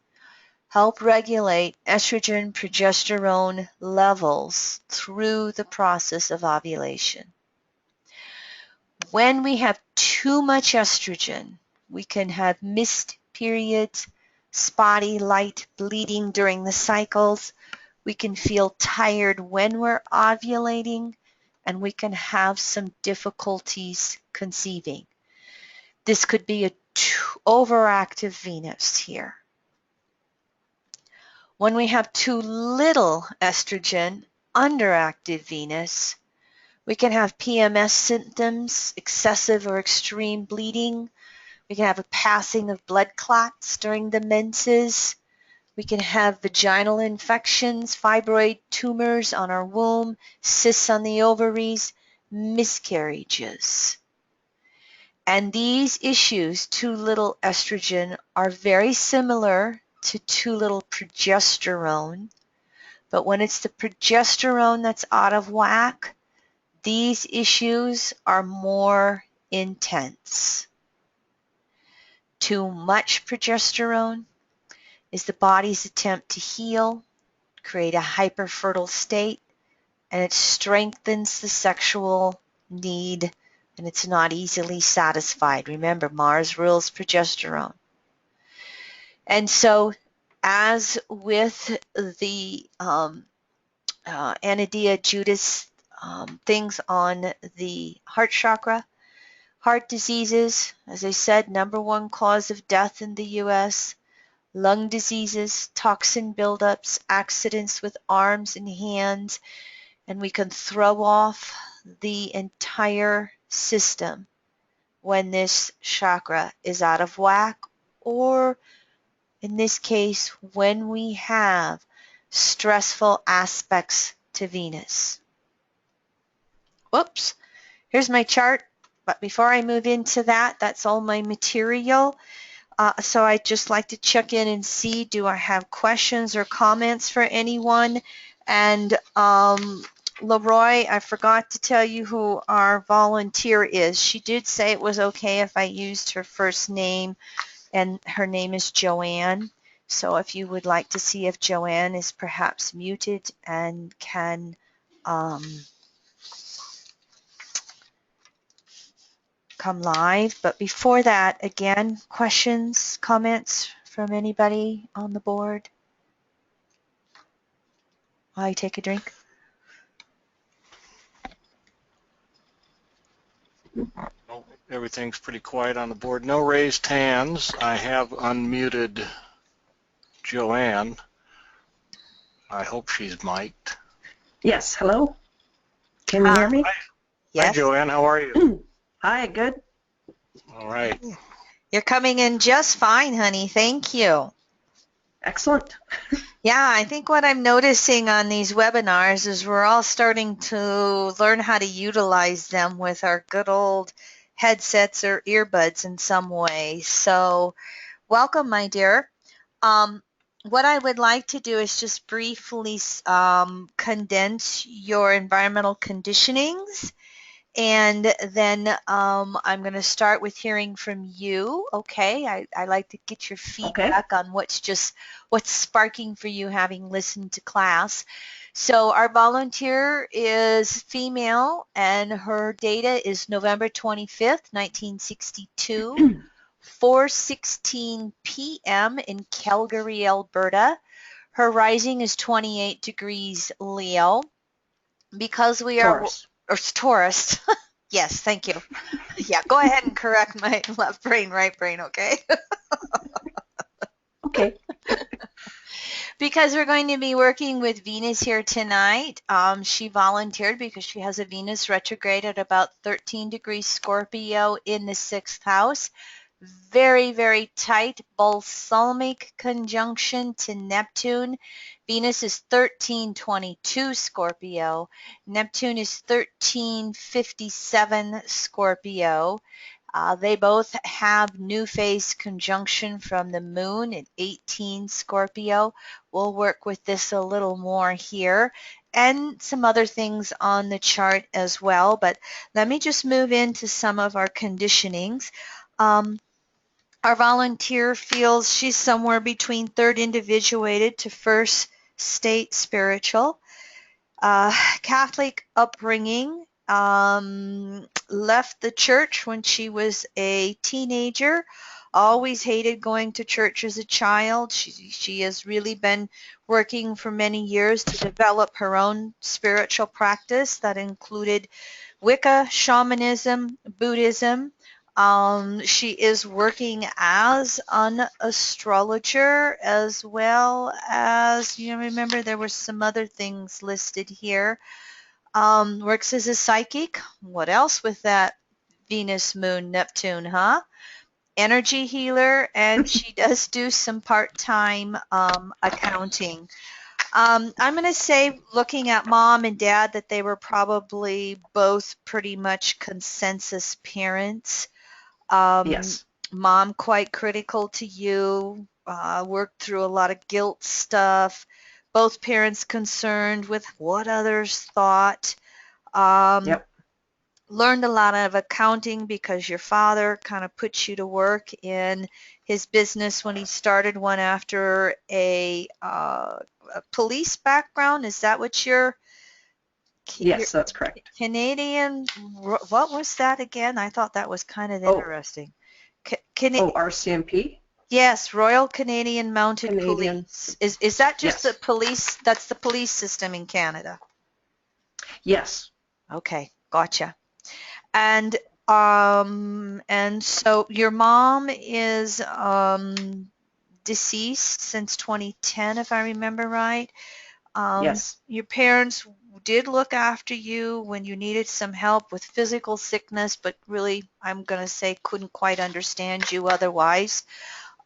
help regulate estrogen, progesterone levels through the process of ovulation. When we have too much estrogen, we can have missed periods, spotty light bleeding during the cycles. We can feel tired when we're ovulating, and we can have some difficulties conceiving. This could be a overactive Venus here. When we have too little estrogen, underactive Venus, we can have PMS symptoms, excessive or extreme bleeding. We can have a passing of blood clots during the menses. We can have vaginal infections, fibroid tumors on our womb, cysts on the ovaries, miscarriages. And these issues, too little estrogen, are very similar to too little progesterone. But when it's the progesterone that's out of whack, these issues are more intense. Too much progesterone is the body's attempt to heal, create a hyperfertile state, and it strengthens the sexual need, and it's not easily satisfied. Remember, Mars rules progesterone. And so, as with the Anadia Judas things on the heart chakra, heart diseases, as I said, #1 cause of death in the U.S., lung diseases, toxin buildups, accidents with arms and hands, and we can throw off the entire system when this chakra is out of whack, or in this case, when we have stressful aspects to Venus. Whoops, here's my chart, but before I move into that, that's all my material. So I'd just like to check in and see, do I have questions or comments for anyone? And Leroy, I forgot to tell you who our volunteer is. She did say it was okay if I used her first name, and her name is Joanne. So if you would like to see if Joanne is perhaps muted and can come live. But before that, again, questions, comments from anybody on the board? While I take a drink. Everything's pretty quiet on the board. No raised hands. I have unmuted Joanne. I hope she's mic'd. Yes, hello? Can you hear me? Hi. Yes. Hi, Joanne. How are you? Hi, good. All right. You're coming in just fine, honey. Thank you. Excellent. Yeah, I think what I'm noticing on these webinars is we're all starting to learn how to utilize them with our good old headsets or earbuds in some way. So welcome, my dear. What I would like to do is just briefly condense your environmental conditionings, and then I'm going to start with hearing from you. Okay, I like to get your feedback on what's sparking for you having listened to class. So our volunteer is female, and her data is November 25th, 1962. 4:16 p.m. in Calgary, Alberta. Her rising is 28 degrees Leo. Because we Taurus. Or Taurus. Yes, thank you. Yeah, go ahead and correct my left brain, right brain, okay? Okay. Because we're going to be working with Venus here tonight. She volunteered because she has a Venus retrograde at about 13 degrees Scorpio in the 6th house. Very, very tight balsamic conjunction to Neptune. Venus is 1322 Scorpio. Neptune is 1357 Scorpio. They both have new phase conjunction from the moon at 18 Scorpio. We'll work with this a little more here and some other things on the chart as well. But let me just move into some of our conditionings. Our volunteer feels she's somewhere between third individuated to first state spiritual. Catholic upbringing, left the church when she was a teenager, always hated going to church as a child. She has really been working for many years to develop her own spiritual practice that included Wicca, shamanism, Buddhism. She is working as an astrologer as well as, you remember there were some other things listed here. Works as a psychic. What else with that Venus, Moon, Neptune, huh? Energy healer, and she does do some part-time accounting. I'm going to say, looking at mom and dad, that they were probably both pretty much consensus parents. Yes. Mom quite critical to you, worked through a lot of guilt stuff. Both parents concerned with what others thought. Yep. Learned a lot of accounting because your father kind of put you to work in his business when he started one after a police background. Is that what your Yes, that's correct. Canadian? What was that again? I thought that was kind of interesting. RCMP? Yes, Royal Canadian Mounted Canadian. Police. Is that just Yes. the police? That's the police system in Canada. Yes. Okay, gotcha. And so your mom is deceased since 2010, if I remember right. Yes. Your parents did look after you when you needed some help with physical sickness, but really, I'm going to say, couldn't quite understand you otherwise.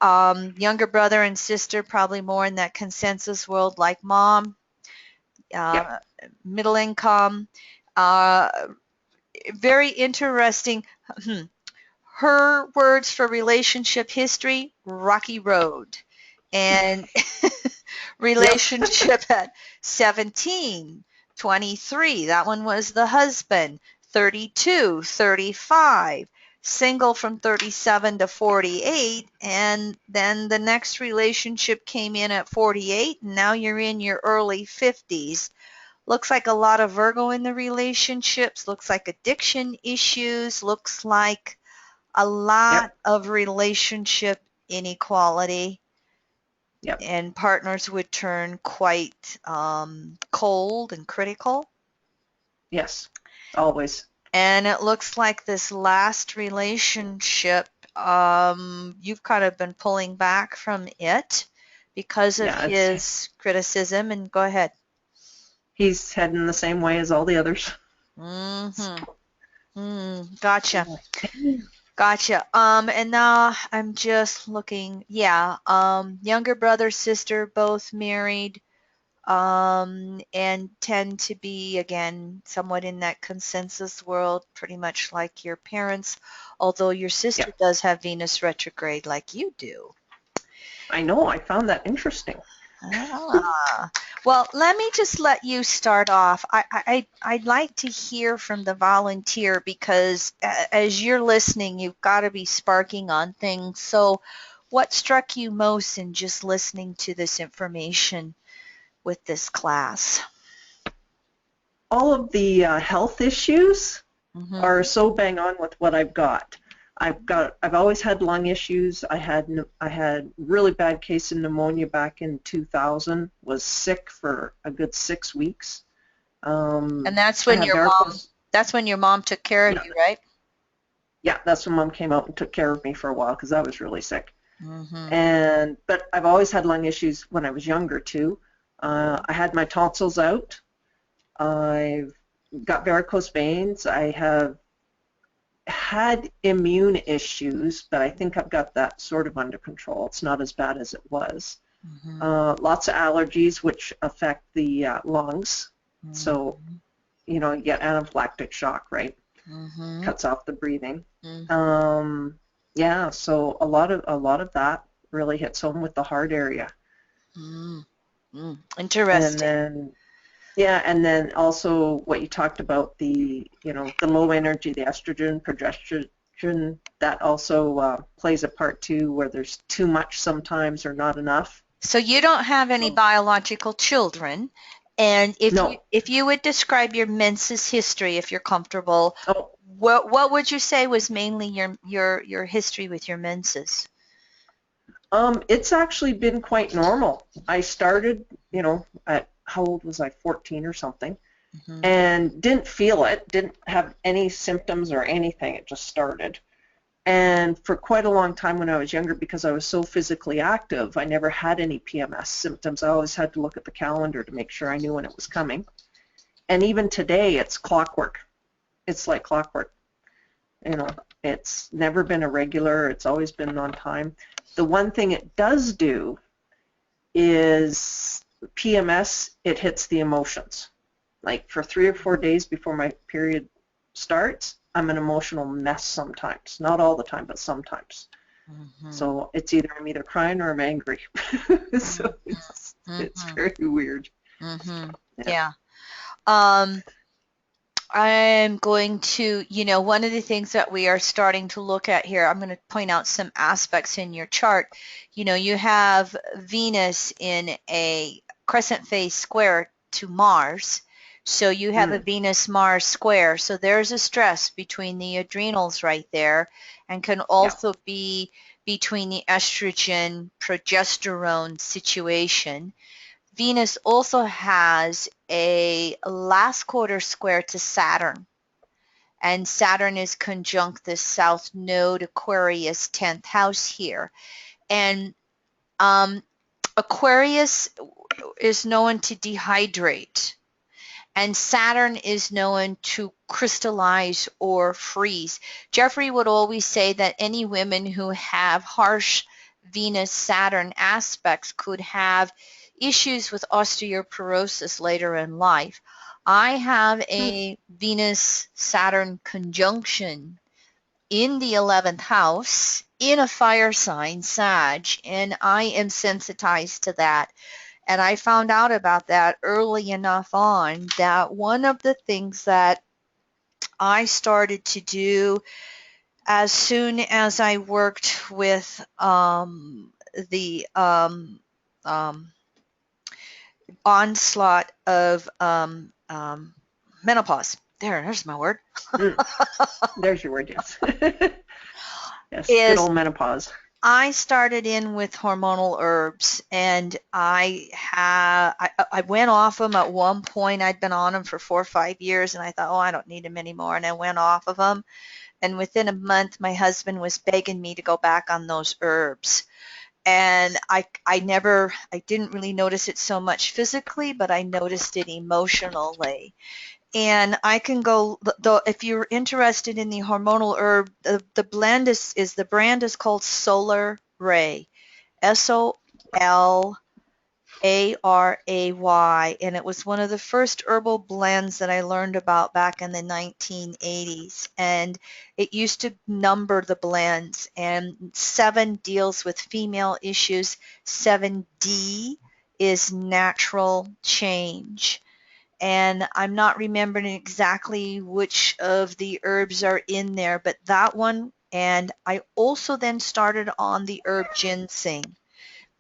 Younger brother and sister, probably more in that consensus world like mom. Yep. Middle income. Very interesting. Her words for relationship history, rocky road. And relationship at 17, 23, that one was the husband. 32, 35, single from 37 to 48, and then the next relationship came in at 48, and now you're in your early 50s. Looks like a lot of Virgo in the relationships, looks like addiction issues, looks like a lot of relationship inequality. Yep. And partners would turn quite cold and critical. Yes, always. And it looks like this last relationship, you've kind of been pulling back from it because of his criticism. And go ahead. He's heading the same way as all the others. Gotcha. Gotcha. And now I'm just looking. Yeah. Younger brother, sister, both married, and tend to be, again, somewhat in that consensus world, pretty much like your parents, although your sister does have Venus retrograde like you do. I know. I found that interesting. Well, let me just let you start off. I'd like to hear from the volunteer because as you're listening, you've got to be sparking on things. So what struck you most in just listening to this information with this class? All of the health issues are so bang on with what I've got. I've always had lung issues. I had really bad case of pneumonia back in 2000. Was sick for a good 6 weeks. And that's when your mom took care of you, right? Yeah, that's when Mom came out and took care of me for a while because I was really sick. But I've always had lung issues when I was younger too. I had my tonsils out. I've got varicose veins. I have had immune issues, but I think I've got that sort of under control. It's not as bad as it was. Lots of allergies, which affect the lungs. So, you know, you get anaphylactic shock, right? Cuts off the breathing. Yeah, so a lot of that really hits home with the heart area. Interesting. And then also what you talked about, the, you know, the low energy, the estrogen, progesterone, that also plays a part too, where there's too much sometimes or not enough. So you don't have any biological children, and if you would describe your menses history, if you're comfortable, what would you say was mainly your history with your menses? It's actually been quite normal. I started, you know, at, how old was I, 14 or something, and didn't feel it, didn't have any symptoms or anything. It just started. And for quite a long time when I was younger, because I was so physically active, I never had any PMS symptoms. I always had to look at the calendar to make sure I knew when it was coming. And even today, it's clockwork. It's like clockwork. You know, it's never been irregular. It's always been on time. The one thing it does do is PMS, it hits the emotions. Like for 3 or 4 days before my period starts, I'm an emotional mess sometimes. Not all the time, but sometimes. So it's either I'm either crying or I'm angry. So it's very weird. Yeah. I'm going to, you know, one of the things that we are starting to look at here, I'm going to point out some aspects in your chart. You know, you have Venus in a crescent phase square to Mars. So you have a Venus-Mars square. So there's a stress between the adrenals right there, and can also be between the estrogen progesterone situation. Venus also has a last quarter square to Saturn, and Saturn is conjunct the South Node Aquarius 10th house here. And Aquarius is known to dehydrate, and Saturn is known to crystallize or freeze. Jeffrey would always say that any women who have harsh Venus-Saturn aspects could have issues with osteoporosis later in life. I have a Venus-Saturn conjunction in the 11th house in a fire sign, Sag, and I am sensitized to that. And I found out about that early enough on that one of the things that I started to do as soon as I worked with the onslaught of menopause. There's my word. There's your word, yes. Yes, good old menopause. I started in with hormonal herbs, and I went off them at one point. I'd been on them for 4 or 5 years, and I thought, oh, I don't need them anymore, and I went off of them. And within a month, my husband was begging me to go back on those herbs. And I didn't really notice it so much physically, but I noticed it emotionally. And I can go, if you're interested in the hormonal herb, the brand is called Solar Ray, SOLARAY, and it was one of the first herbal blends that I learned about back in the 1980s. And it used to number the blends, and 7 deals with female issues, 7D is natural change. And I'm not remembering exactly which of the herbs are in there, but that one. And I also then started on the herb ginseng.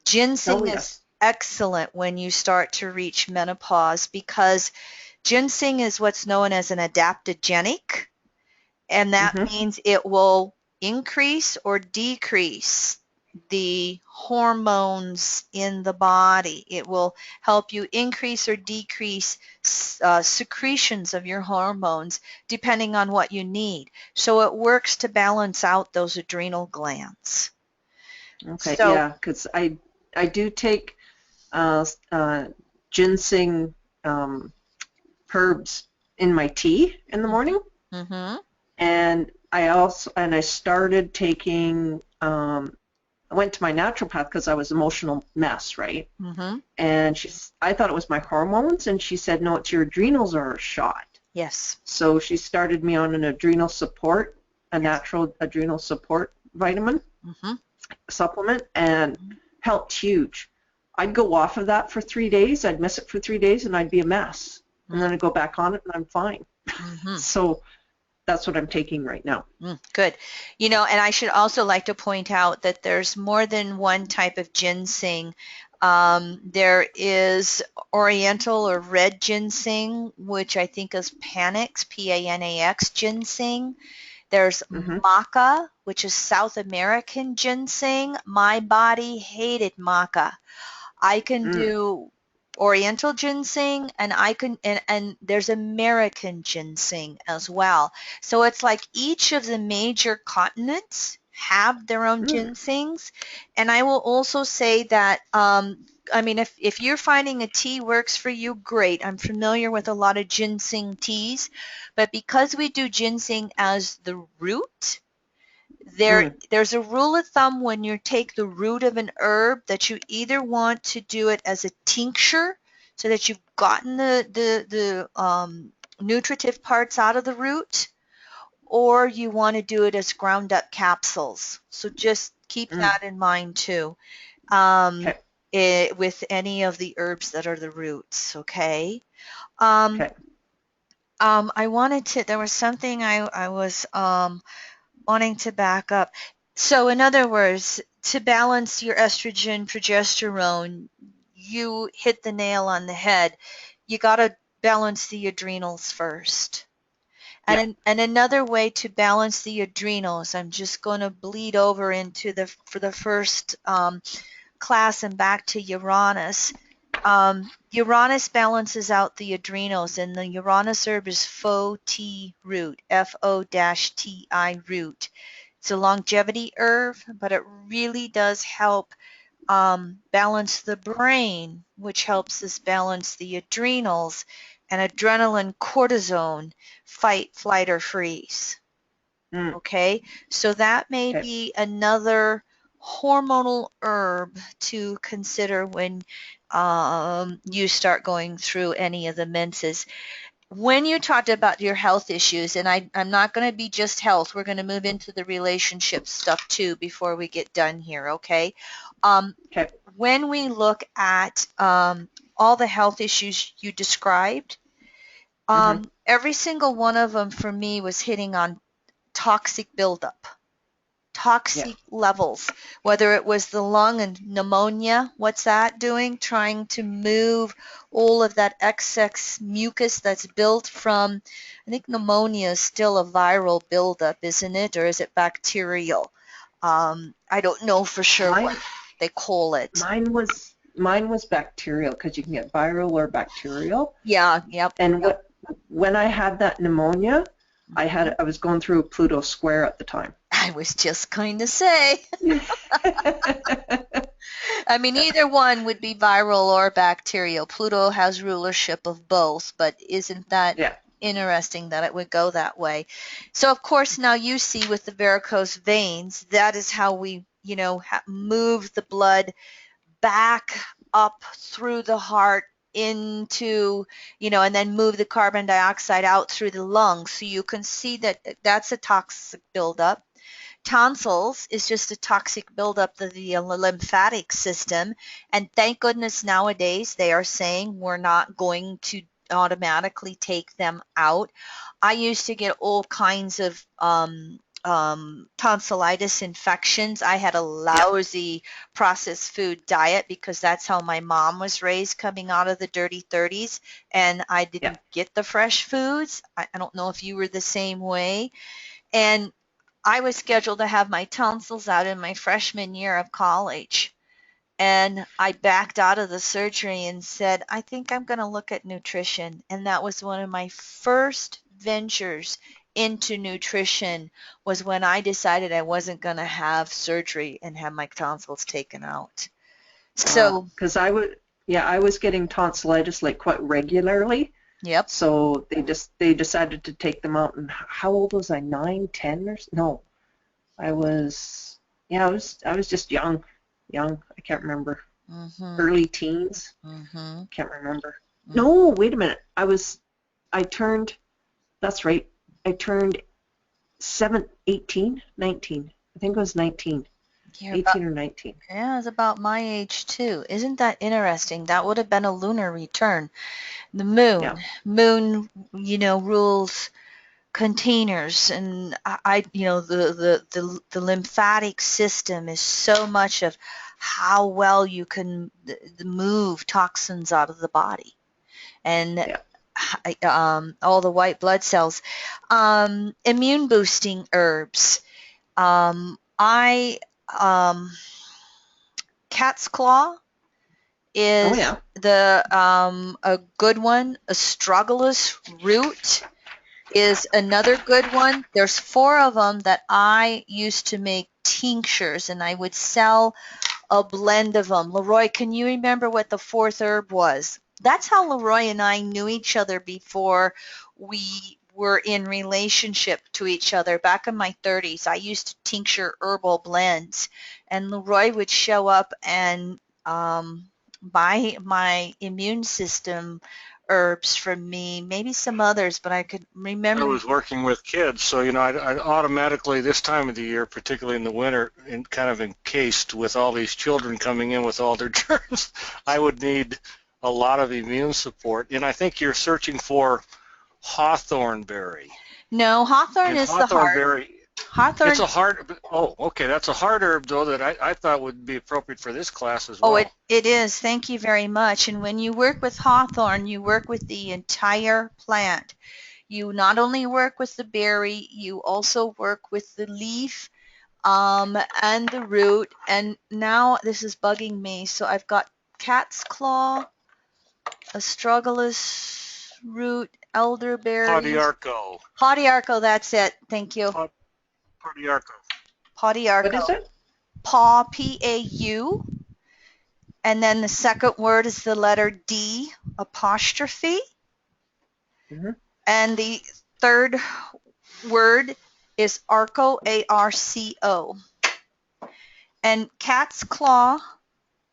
Ginseng is excellent when you start to reach menopause, because ginseng is what's known as an adaptogenic, and that means it will increase or decrease the hormones in the body. It will help you increase or decrease secretions of your hormones depending on what you need. So it works to balance out those adrenal glands. Okay, So, yeah, because I do take ginseng herbs in my tea in the morning, mm-hmm, and I started taking I went to my naturopath because I was an emotional mess, right? mm-hmm, And I thought it was my hormones, and she said, no, it's your adrenals are shot. yes. So she started me on a natural adrenal support vitamin Mm-hmm. supplement, and helped huge. I'd go off of that for 3 days, I'd miss it for 3 days, and I'd be a mess. And then I'd go back on it, and I'm fine. Mm-hmm. So that's what I'm taking right now. Good. And I should also like to point out that there's more than one type of ginseng. There is Oriental or red ginseng, which I think is Panax, P-A-N-A-X ginseng. There's Mm-hmm. maca, which is South American ginseng. My body hated maca. I can Mm. do Oriental ginseng, and I can and there's American ginseng as well. So it's like each of the major continents have their own Mm. ginsengs. And I will also say that I mean, if you're finding a tea works for you, great. I'm familiar with a lot of ginseng teas, but because we do ginseng as the root, Mm. there's a rule of thumb when you take the root of an herb that you either want to do it as a tincture so that you've gotten the nutritive parts out of the root, or you want to do it as ground up capsules. So just keep Mm. that in mind too, um, Okay. with any of the herbs that are the roots. Okay. Um, Okay. there was something I was wanting to back up. So in other words, to balance your estrogen, progesterone, you hit the nail on the head. You got to balance the adrenals first. Yeah. And another way to balance the adrenals, I'm just going to bleed over into for the first class and back to Uranus. Uranus balances out the adrenals, and the Uranus herb is Fo-Ti root, F-O-Ti root. It's a longevity herb, but it really does help balance the brain, which helps us balance the adrenals, and adrenaline, cortisone, fight, flight, or freeze. Mm. Okay, so that may Okay. be another hormonal herb to consider when you start going through any of the menses. When you talked about your health issues, and I'm not going to be just health, we're going to move into the relationship stuff too before we get done here, okay? Okay. When we look at all the health issues you described, Mm-hmm. every single one of them for me was hitting on toxic buildup, Yeah. toxic levels, whether it was the lung and pneumonia. What's that doing? Trying to move all of that excess mucus that's built from, I think pneumonia is still a viral buildup, isn't it? Or is it bacterial? I don't know for sure Mine what they call it. mine was bacterial, because you can get viral or bacterial. Yeah, yep. And when I had that pneumonia, I was going through Pluto square at the time. I was just going to say. I mean, either one would be viral or bacterial. Pluto has rulership of both, but isn't that Yeah. interesting that it would go that way? So, of course, now you see with the varicose veins, that is how we, move the blood back up through the heart into, and then move the carbon dioxide out through the lungs. So you can see that that's a toxic buildup. Tonsils is just a toxic buildup of the lymphatic system. And thank goodness nowadays they are saying we're not going to automatically take them out. I used to get all kinds of tonsillitis infections. I had a Yeah. lousy processed food diet because that's how my mom was raised coming out of the dirty 30s. And I Yeah. didn't get the fresh foods. I don't know if you were the same way. And I was scheduled to have my tonsils out in my freshman year of college. And I backed out of the surgery and said, I think I'm going to look at nutrition. And that was one of my first ventures into nutrition was when I decided I wasn't going to have surgery and have my tonsils taken out. So, because I was getting tonsillitis like quite regularly. yep. So they decided to take them out. And how old was I? 9, 10 or no? I was just young. I can't remember. Early teens. Can't remember. No, wait a minute. I turned. That's right. I turned 18, 19. I think it was 19. 18 or 19. Yeah, it's about my age too. Isn't that interesting? That would have been a lunar return. The moon. Yeah. Moon, rules containers, and the lymphatic system is so much of how well you can move toxins out of the body, and all the white blood cells. Immune boosting herbs. Cat's claw is a good one. Astragalus root is another good one. There's 4 of them that I used to make tinctures, and I would sell a blend of them. Leroy, can you remember what the 4th herb was? That's how Leroy and I knew each other before we were in relationship to each other. Back in my 30s, I used to tincture herbal blends, and Leroy would show up and buy my immune system herbs from me, maybe some others, but I could remember. I was working with kids, so I automatically this time of the year, particularly in the winter, kind of encased with all these children coming in with all their germs, I would need a lot of immune support. And I think you're searching for hawthorn berry. No, hawthorn is the heart. Berry. Hawthorn. It's a hard. Oh, okay. That's a hard herb though that I thought would be appropriate for this class as well. Oh, it is. Thank you very much. And when you work with hawthorn, you work with the entire plant. You not only work with the berry, you also work with the leaf and the root. And now this is bugging me. So I've got cat's claw, astragalus root, elderberry. Podiarco, that's it. Thank you. Podiarco. What is it? Paw, P-A-U. And then the second word is the letter D, apostrophe. And the third word is arco, A-R-C-O. And cat's claw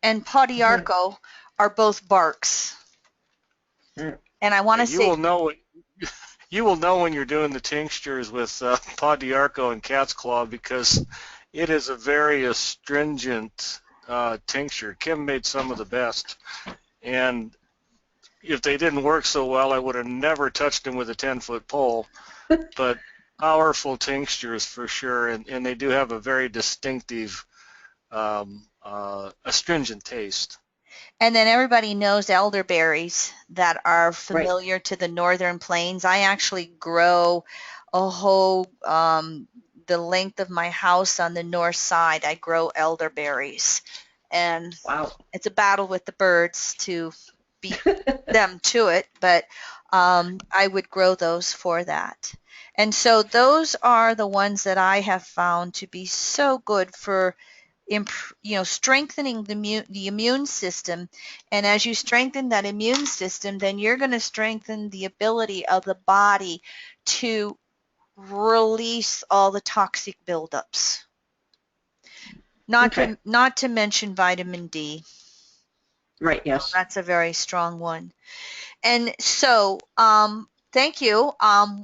and podiarco are both barks. And I want to say... You will know when you're doing the tinctures with podiarco and cat's claw because it is a very astringent tincture. Kim made some of the best, and if they didn't work so well, I would have never touched them with a 10-foot pole. But powerful tinctures for sure, and they do have a very distinctive astringent taste. And then everybody knows elderberries that are familiar to the northern plains. I actually grow a whole, the length of my house on the north side, I grow elderberries. And it's a battle with the birds to beat them to it, but I would grow those for that. And so those are the ones that I have found to be so good for strengthening the immune system. And as you strengthen that immune system, then you're going to strengthen the ability of the body to release all the toxic buildups. Not to mention vitamin D. Right, yes. That's a very strong one. And so, thank you.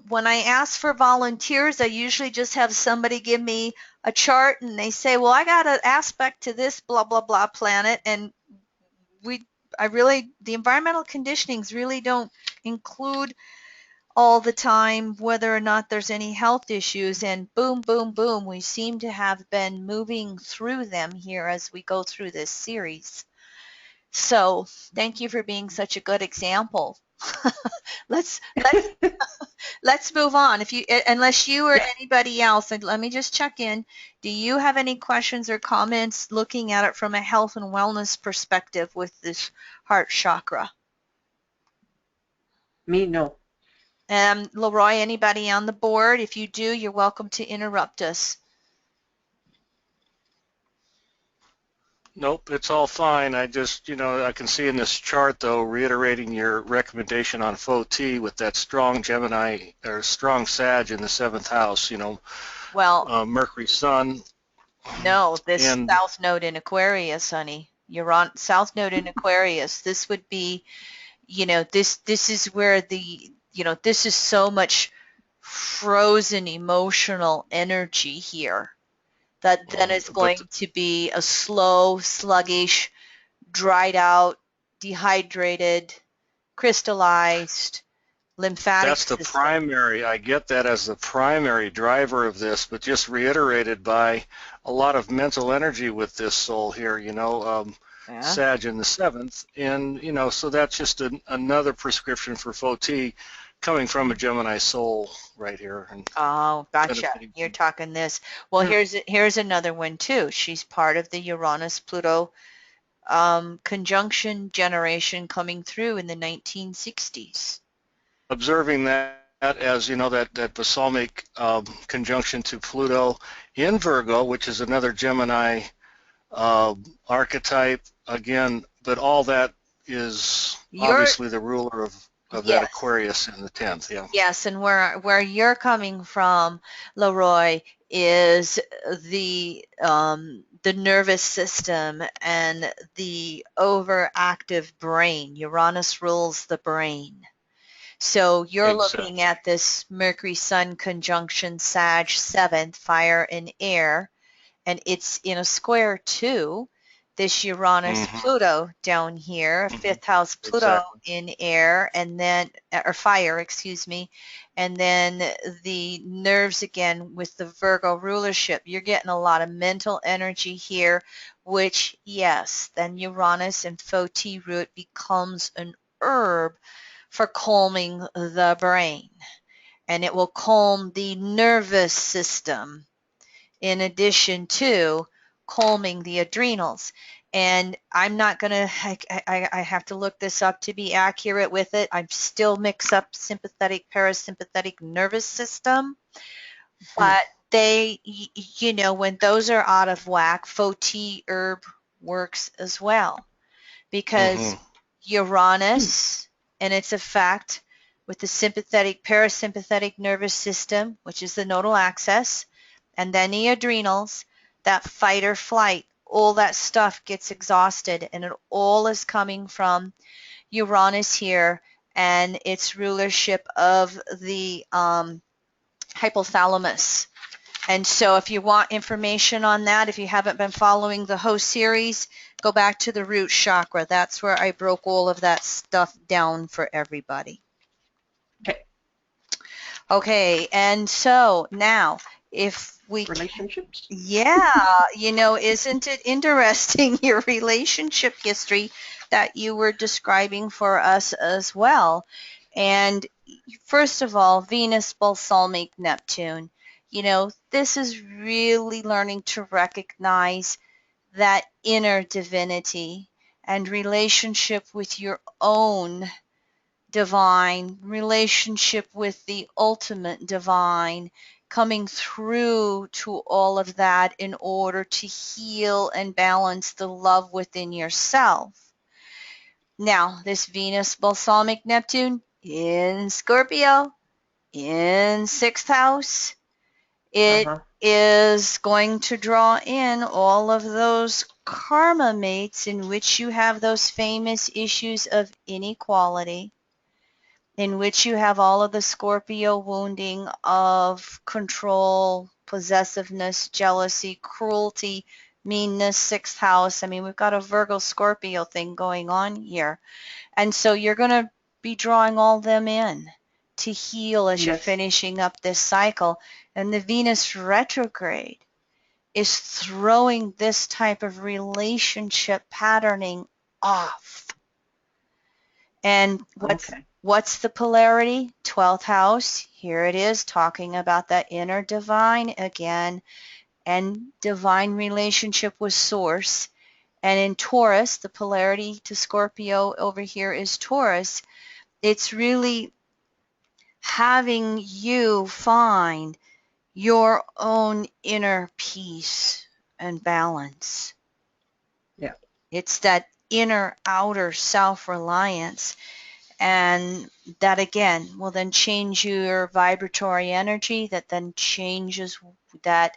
When I ask for volunteers, I usually just have somebody give me a chart and they say, well, I got an aspect to this blah, blah, blah planet. And the environmental conditionings really don't include all the time whether or not there's any health issues. And boom, boom, boom, we seem to have been moving through them here as we go through this series. So thank you for being such a good example. Let's move on. Unless you or anybody else, and let me just check in. Do you have any questions or comments looking at it from a health and wellness perspective with this heart chakra? Me, no. Leroy, anybody on the board? If you do, you're welcome to interrupt us. Nope, it's all fine. I just, I can see in this chart, though, reiterating your recommendation on FOT with that strong Gemini or strong Sag in the 7th house, Well, Mercury, Sun, no, this and South Node in Aquarius, honey. You're on South Node in Aquarius. This would be, this is where this is so much frozen emotional energy here that then is but going to be a slow, sluggish, dried out, dehydrated, crystallized lymphatic that's the system. primary. I get that as the primary driver of this, but just reiterated by a lot of mental energy with this soul here, Yeah. Sag in the 7th, and so that's just another prescription for FOT coming from a Gemini soul right here. And Oh, gotcha. benefiting You're from- talking this. Well, Hmm. here's another one too. She's part of the Uranus-Pluto conjunction generation coming through in the 1960s. Observing that as that balsamic conjunction to Pluto in Virgo, which is another Gemini archetype again, but all that is obviously the ruler of that Yes. Aquarius in the 10th. Yeah. Yes, and where you're coming from, Leroy, is the nervous system and the overactive brain. Uranus rules the brain. So you're Exactly. looking at this Mercury Sun conjunction Sag 7th, fire and air, and it's in a square to this Uranus Pluto down here, 5th house Pluto Exactly. in air, and then, or fire, excuse me, and then the nerves again with the Virgo rulership. You're getting a lot of mental energy here, which, yes, then Uranus and FOT root becomes an herb for calming the brain, and it will calm the nervous system in addition to calming the adrenals. And I'm not going to, I have to look this up to be accurate with it. I still mix up sympathetic, parasympathetic nervous system. But they, when those are out of whack, FOT herb works as well. Because Uranus and its effect with the sympathetic, parasympathetic nervous system, which is the nodal axis, and then the adrenals, that fight or flight, all that stuff gets exhausted, and it all is coming from Uranus here and its rulership of the hypothalamus. And so if you want information on that, if you haven't been following the whole series, go back to the root chakra. That's where I broke all of that stuff down for everybody. Okay. Okay, and so now if we Relationships? Yeah, isn't it interesting, your relationship history that you were describing for us as well? And first of all, Venus balsamic Neptune, this is really learning to recognize that inner divinity and relationship with your own divine, relationship with the ultimate divine, coming through to all of that in order to heal and balance the love within yourself. Now, this Venus balsamic Neptune in Scorpio, in 6th house, it is going to draw in all of those karma mates in which you have those famous issues of inequality, in which you have all of the Scorpio wounding of control, possessiveness, jealousy, cruelty, meanness, 6th house. I mean, we've got a Virgo Scorpio thing going on here. And so you're going to be drawing all them in to heal as you're finishing up this cycle. And the Venus retrograde is throwing this type of relationship patterning off. And what's the polarity? 12th house. Here it is, talking about that inner divine again, and divine relationship with source. And in Taurus, the polarity to Scorpio over here is Taurus. It's really having you find your own inner peace and balance. Yeah. It's that inner outer self-reliance, and that again will then change your vibratory energy, that then changes that,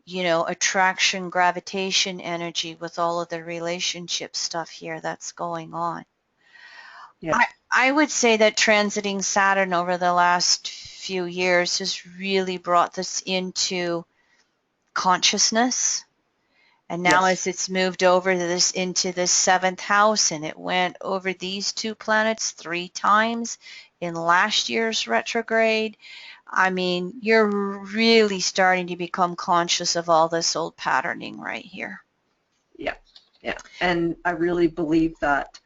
attraction, gravitation energy with all of the relationship stuff here that's going on. Yeah. I would say that transiting Saturn over the last few years has really brought this into consciousness. And now Yes. as it's moved over into the 7th house, and it went over these 2 planets 3 times in last year's retrograde, I mean, you're really starting to become conscious of all this old patterning right here. Yeah. Yeah. And I really believe that.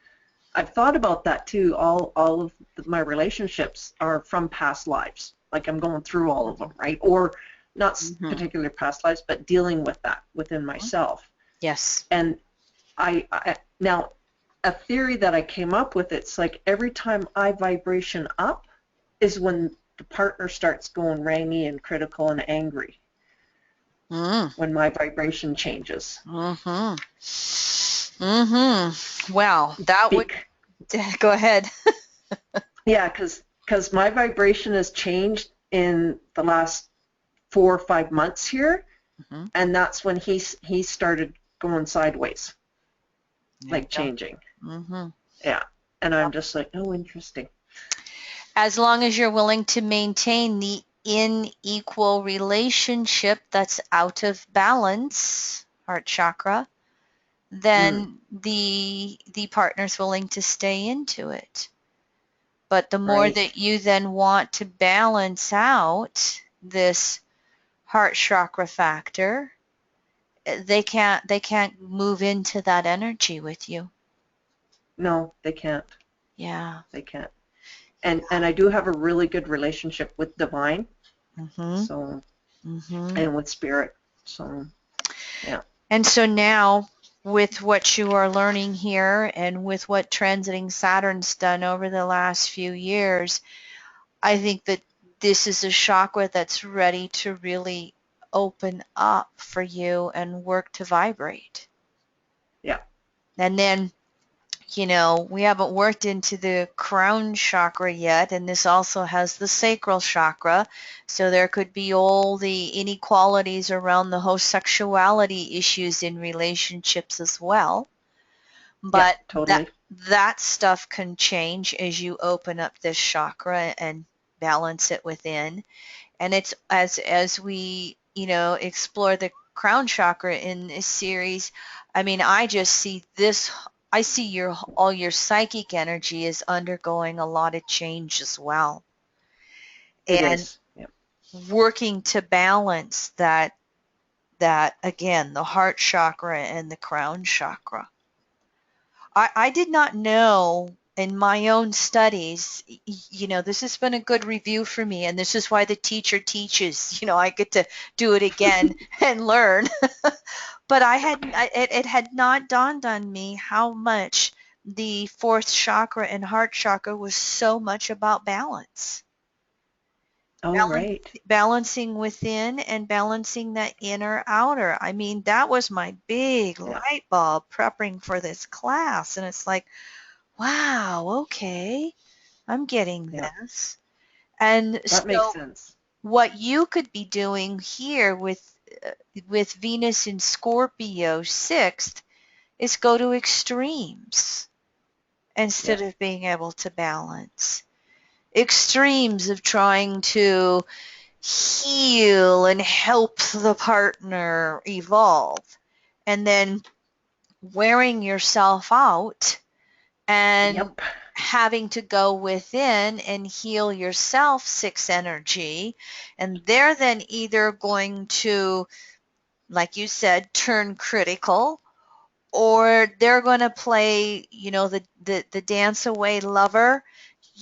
I've thought about that too. All of my relationships are from past lives. Like I'm going through all of them, right? Or not particular past lives, but dealing with that within myself. Yes. And I now a theory that I came up with, it's like every time I vibration up is when the partner starts going rangy and critical and angry. When my vibration changes. Well, that would go ahead. Yeah, because my vibration has changed in the last 4 or 5 months here, and that's when he started going sideways, like changing. Yeah, and I'm just like, oh, interesting. As long as you're willing to maintain the unequal relationship that's out of balance, heart chakra, then the partner's willing to stay into it. But the more that you then want to balance out this heart chakra factor, they can't move into that energy with you. No, they can't. Yeah. They can't. And I do have a really good relationship with divine. So and with spirit. So yeah. And so now, with what you are learning here and with what transiting Saturn's done over the last few years, I think that this is a chakra that's ready to really open up for you and work to vibrate. Yeah. And then, we haven't worked into the crown chakra yet, and this also has the sacral chakra. So there could be all the inequalities around the homosexuality issues in relationships as well. But yeah, totally. that stuff can change as you open up this chakra and balance it within. And it's as we, explore the crown chakra in this series, I mean, I just see this, I see all your psychic energy is undergoing a lot of change as well. It and is. Yeah. working to balance that again, the heart chakra and the crown chakra. I did not know in my own studies, this has been a good review for me, and this is why the teacher teaches. I get to do it again and learn. But it had not dawned on me how much the 4th chakra and heart chakra was so much about balance. Oh, right. Balancing within and balancing that inner outer. I mean, that was my big light bulb prepping for this class. And it's like, wow, okay, I'm getting this. And that makes sense. What you could be doing here with Venus in Scorpio 6th is go to extremes instead of being able to balance. Extremes of trying to heal and help the partner evolve, and then wearing yourself out and having to go within and heal yourself 6 energy, and they're then either going to, like you said, turn critical, or they're going to play, the dance away lover.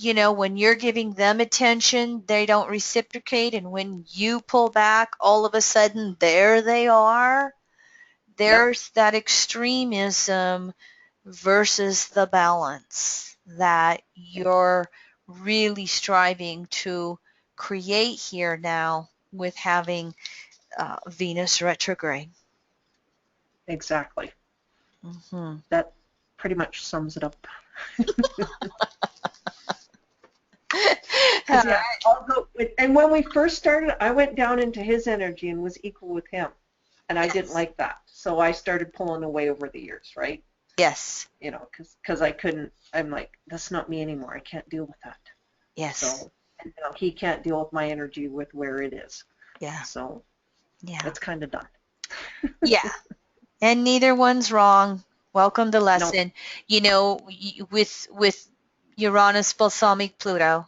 When you're giving them attention, they don't reciprocate, and when you pull back, all of a sudden, there they are. There's that extremism versus the balance that you're really striving to create here now with having Venus retrograde. Exactly. Mm-hmm. That pretty much sums it up. All Yeah, I'll go. And when we first started, I went down into his energy and was equal with him, and I didn't Yes. like that. So I started pulling away over the years, right? Yes. You know, because I couldn't. I'm like, that's not me anymore. I can't deal with that. Yes. So and now he can't deal with my energy with where it is. Yeah. So Yeah. it's kind of done. Yeah. And neither one's wrong. Welcome to No. lesson. You know, with Uranus balsamic Pluto,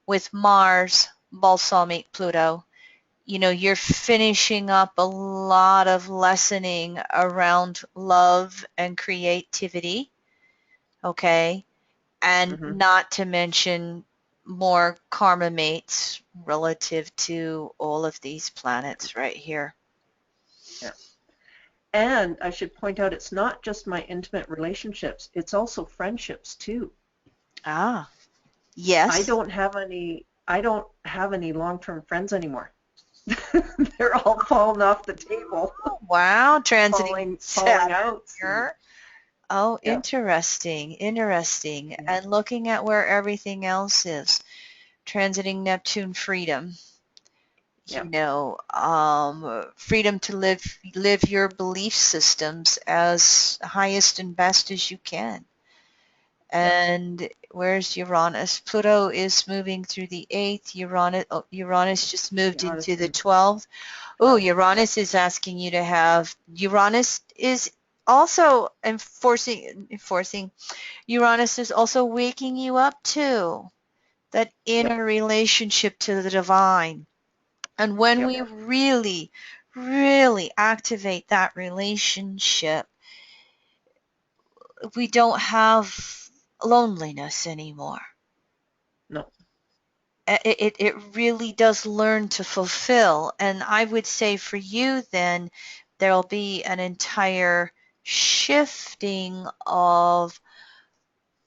with Mars balsamic Pluto, you know, you're finishing up a lot of lessening around love and creativity, okay? And Mm-hmm. not to mention more karma mates relative to all of these planets right here. Yeah. And I should point out, it's not just my intimate relationships; it's also friendships too. Ah, yes. I don't have any long-term friends anymore. They're all falling off the table, Wow, transiting falling Saturn out. here. Oh, Yeah. interesting, interesting. Yeah. And looking at where everything else is, transiting Neptune freedom. Yeah. You know, freedom to live your belief systems as highest and best as you can. Yeah. And where's Uranus? Pluto is moving through the 8th. Uranus just moved into the 12th. Oh, Uranus is asking you to have, Uranus is also enforcing, Uranus is also waking you up too, that inner relationship to the divine. And when we really, really activate that relationship, we don't have loneliness anymore. No. It really does learn to fulfill. And I would say for you then, there'll be an entire shifting of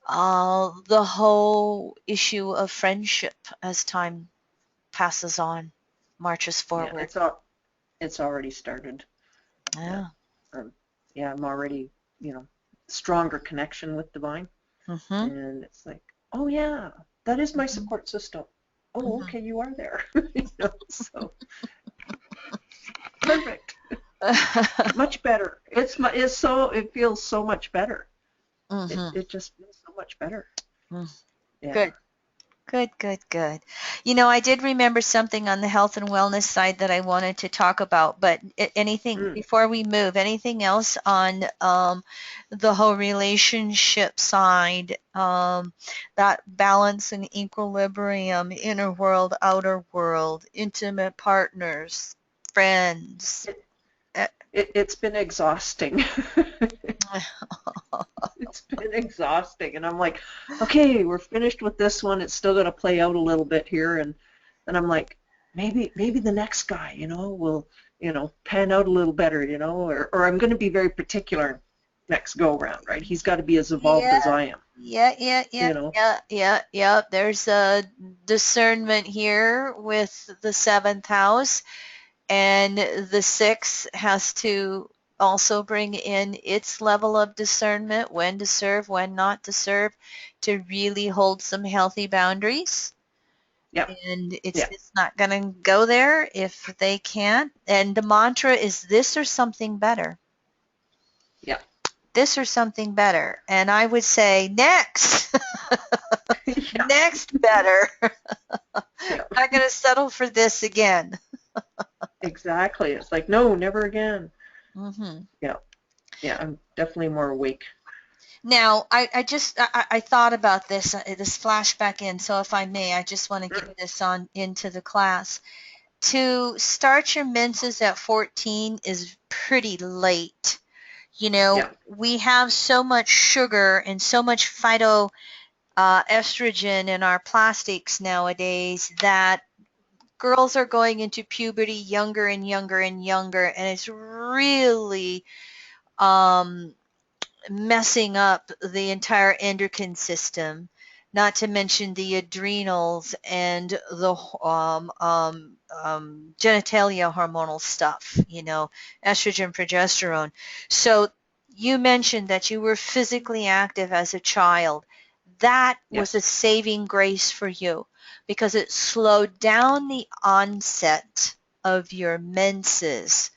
the whole issue of friendship as time passes on, marches Yeah. forward. It's already started. Yeah. I'm already, stronger connection with divine. Mm-hmm. And it's like, oh yeah, that is my support system. Oh, okay, you are there. So perfect. Much better. It feels so much better. Mm-hmm. It just feels so much better. Yeah. Good. Good. You know, I did remember something on the health and wellness side that I wanted to talk about, but anything before we move, anything else on the whole relationship side, that balance and equilibrium, inner world, outer world, intimate partners, friends. It's been exhausting. It's been exhausting, and I'm like, okay, we're finished with this one. It's still going to play out a little bit here, and I'm like, maybe the next guy, will, pan out a little better, or I'm going to be very particular next go around, right? He's got to be as evolved as I am. Yeah. There's a discernment here with the seventh house, and the sixth has to also bring in its level of discernment, when to serve, when not to serve, to really hold some healthy boundaries. Yeah. And it's not going to go there if they can't. And the mantra is this or something better. Yeah. This or something better. And I would say next. Next better. Not going to settle for this again. Exactly. It's like, no, never again. Mm-hmm. Yeah, I'm definitely more awake. Now, I thought about this flashback in, so if I may, I just want to get this on into the class. To start your menses at 14 is pretty late. We have so much sugar and so much estrogen in our plastics nowadays that girls are going into puberty younger and younger and younger, and it's really messing up the entire endocrine system. not to mention the adrenals and the genitalia hormonal stuff, estrogen, progesterone. So you mentioned that you were physically active as a child. That was a Yes. saving grace for you because it slowed down the onset of your menses,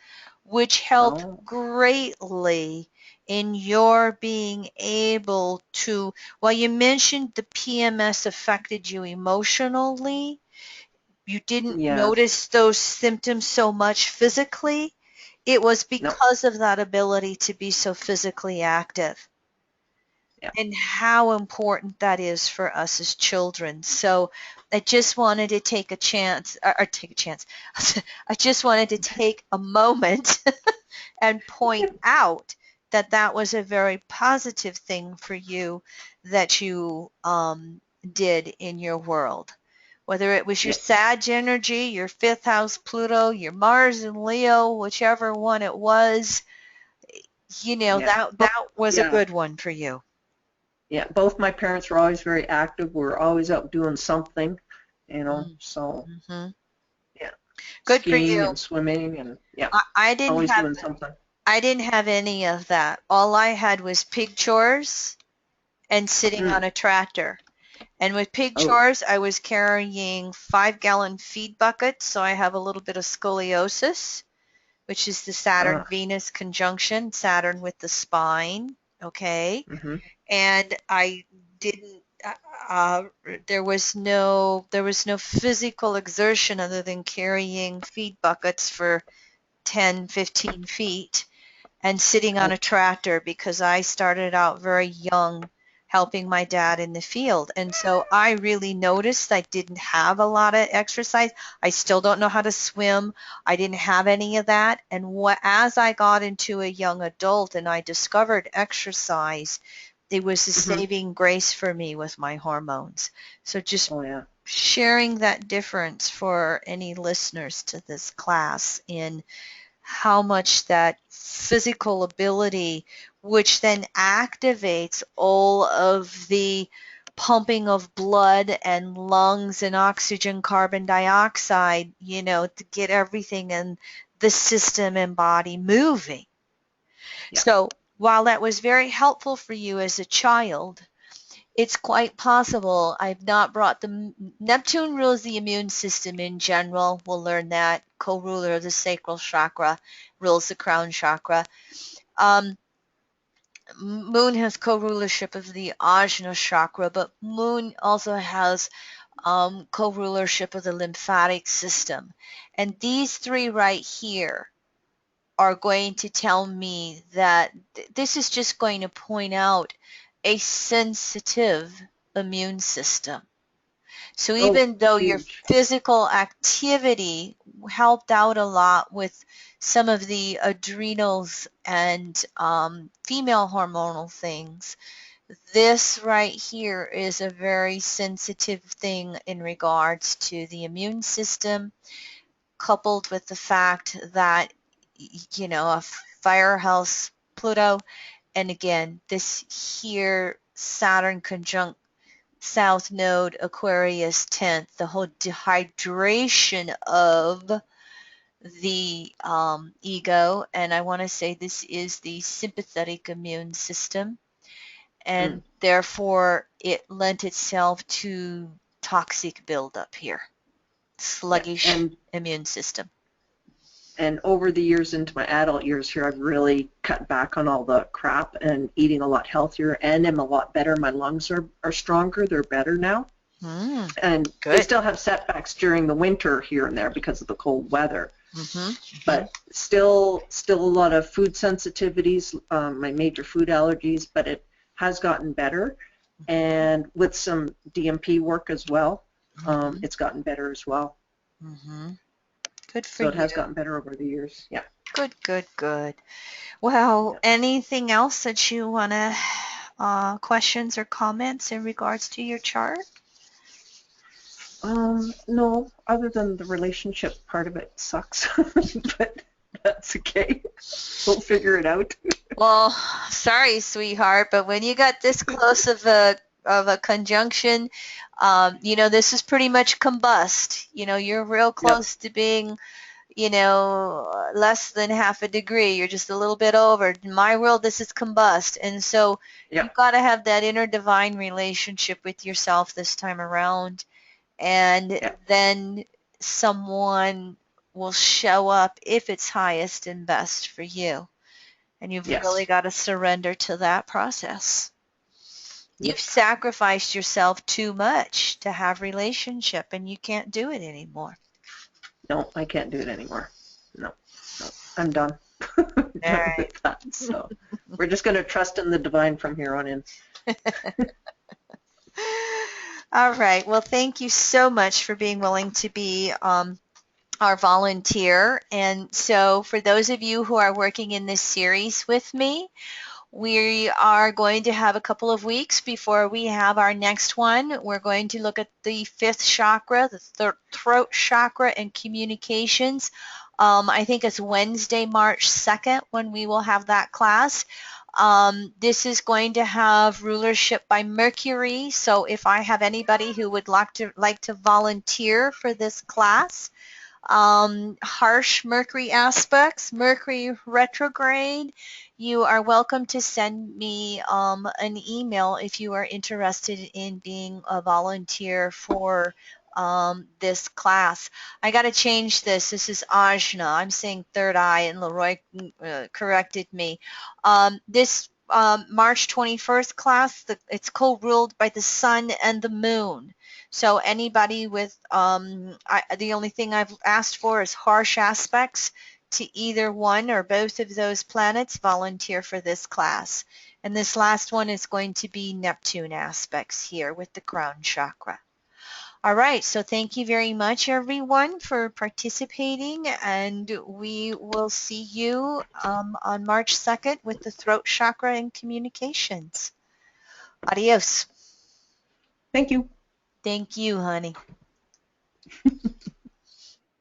which helped Oh, greatly in your being able to, well, you mentioned the PMS affected you emotionally. You didn't yes. notice those symptoms so much physically. It was No. because of that ability to be so physically active Yeah. and how important that is for us as children. So I just wanted to take a chance, or take a chance. I just wanted to take a moment and point out that that was a very positive thing for you that you did in your world. Whether it was your Yeah. Sag energy, your fifth house Pluto, your Mars and Leo, whichever one it was, Yeah. that was a Yeah. good one for you. Yeah. Both my parents were always very active. We were always out doing something, so Mm-hmm. yeah, Good for skiing you. and swimming and yeah, I didn't always have doing something. I didn't have any of that. All I had was pig chores and sitting on Mm. a tractor. And with pig Oh. chores, I was carrying 5-gallon feed buckets, so I have a little bit of scoliosis, which is the Saturn-Venus conjunction, Saturn with the spine, okay? Mm-hmm. And I didn't, uh, there was no physical exertion other than carrying feed buckets for 10, 15 feet and sitting on Oh. a tractor because I started out very young helping my dad in the field. And so I really noticed I didn't have a lot of exercise. I still don't know how to swim. I didn't have any of that. And as I got into a young adult and I discovered exercise, it was a Mm-hmm. saving grace for me with my hormones. So just Oh yeah. sharing that difference for any listeners to this class in how much that physical ability, which then activates all of the pumping of blood and lungs and oxygen, carbon dioxide, to get everything in the system and body moving. Yeah. So while that was very helpful for you as a child, it's quite possible I've not brought the Neptune rules the immune system in general. We'll learn that. Co-ruler of the sacral chakra rules the crown chakra. Moon has co-rulership of the Ajna chakra, but Moon also has co-rulership of the lymphatic system. And these three right here are going to tell me that this is just going to point out a sensitive immune system. So Oh, even though your huge. physical activity helped out a lot with some of the adrenals and female hormonal things, this right here is a very sensitive thing in regards to the immune system, coupled with the fact that, a firehouse Pluto, and again, this here Saturn conjunct South Node Aquarius 10th, the whole dehydration of the ego, and I want to say this is the sympathetic immune system, Mm. and therefore it lent itself to toxic buildup here, Yeah. sluggish immune system. And over the years into my adult years here, I've really cut back on all the crap and eating a lot healthier and am a lot better. My lungs are stronger. They're better now. And they Good. still have setbacks during the winter here and there because of the cold weather. Mm-hmm. But still a lot of food sensitivities, my major food allergies, but it has gotten better. And with some DMP work as well, it's gotten better as well. Mm-hmm. Good for So you. it has gotten better over the years. Yeah. Good. Well, Yeah. anything else that you want to, questions or comments in regards to your chart? No, other than the relationship part of it sucks, but that's okay. We'll figure it out. Well, sorry, sweetheart, but when you got this close of a of a conjunction, this is pretty much combust. You're real close to being, less than half a degree. You're just a little bit over. In my world, this is combust. And so you've got to have that inner divine relationship with yourself this time around. And then someone will show up if it's highest and best for you. And you've really got to surrender to that process. You've sacrificed yourself too much to have relationship, and you can't do it anymore. No, I can't do it anymore. No, I'm done. All right. With that. So we're just going to trust in the divine from here on in. All right. Well, thank you so much for being willing to be our volunteer. And so for those of you who are working in this series with me, we are going to have a couple of weeks before we have our next one. We're going to look at the fifth chakra, the throat chakra, and communications. I think it's Wednesday, March 2nd, when we will have that class. This is going to have rulership by Mercury. So if I have anybody who would like to volunteer for this class, harsh Mercury aspects, Mercury retrograde, you are welcome to send me an email if you are interested in being a volunteer for this class. I got to change this. This is Ajna. I'm saying third eye, and Leroy corrected me. This March 21st class, it's co-ruled by the sun and the moon. So anybody with, the only thing I've asked for is harsh aspects to either one or both of those planets. Volunteer for this class. And this last one is going to be Neptune aspects here with the crown chakra. All right, so thank you very much, everyone, for participating, and we will see you on March 2nd with the throat chakra and communications. Adios. Thank you. Thank you, honey.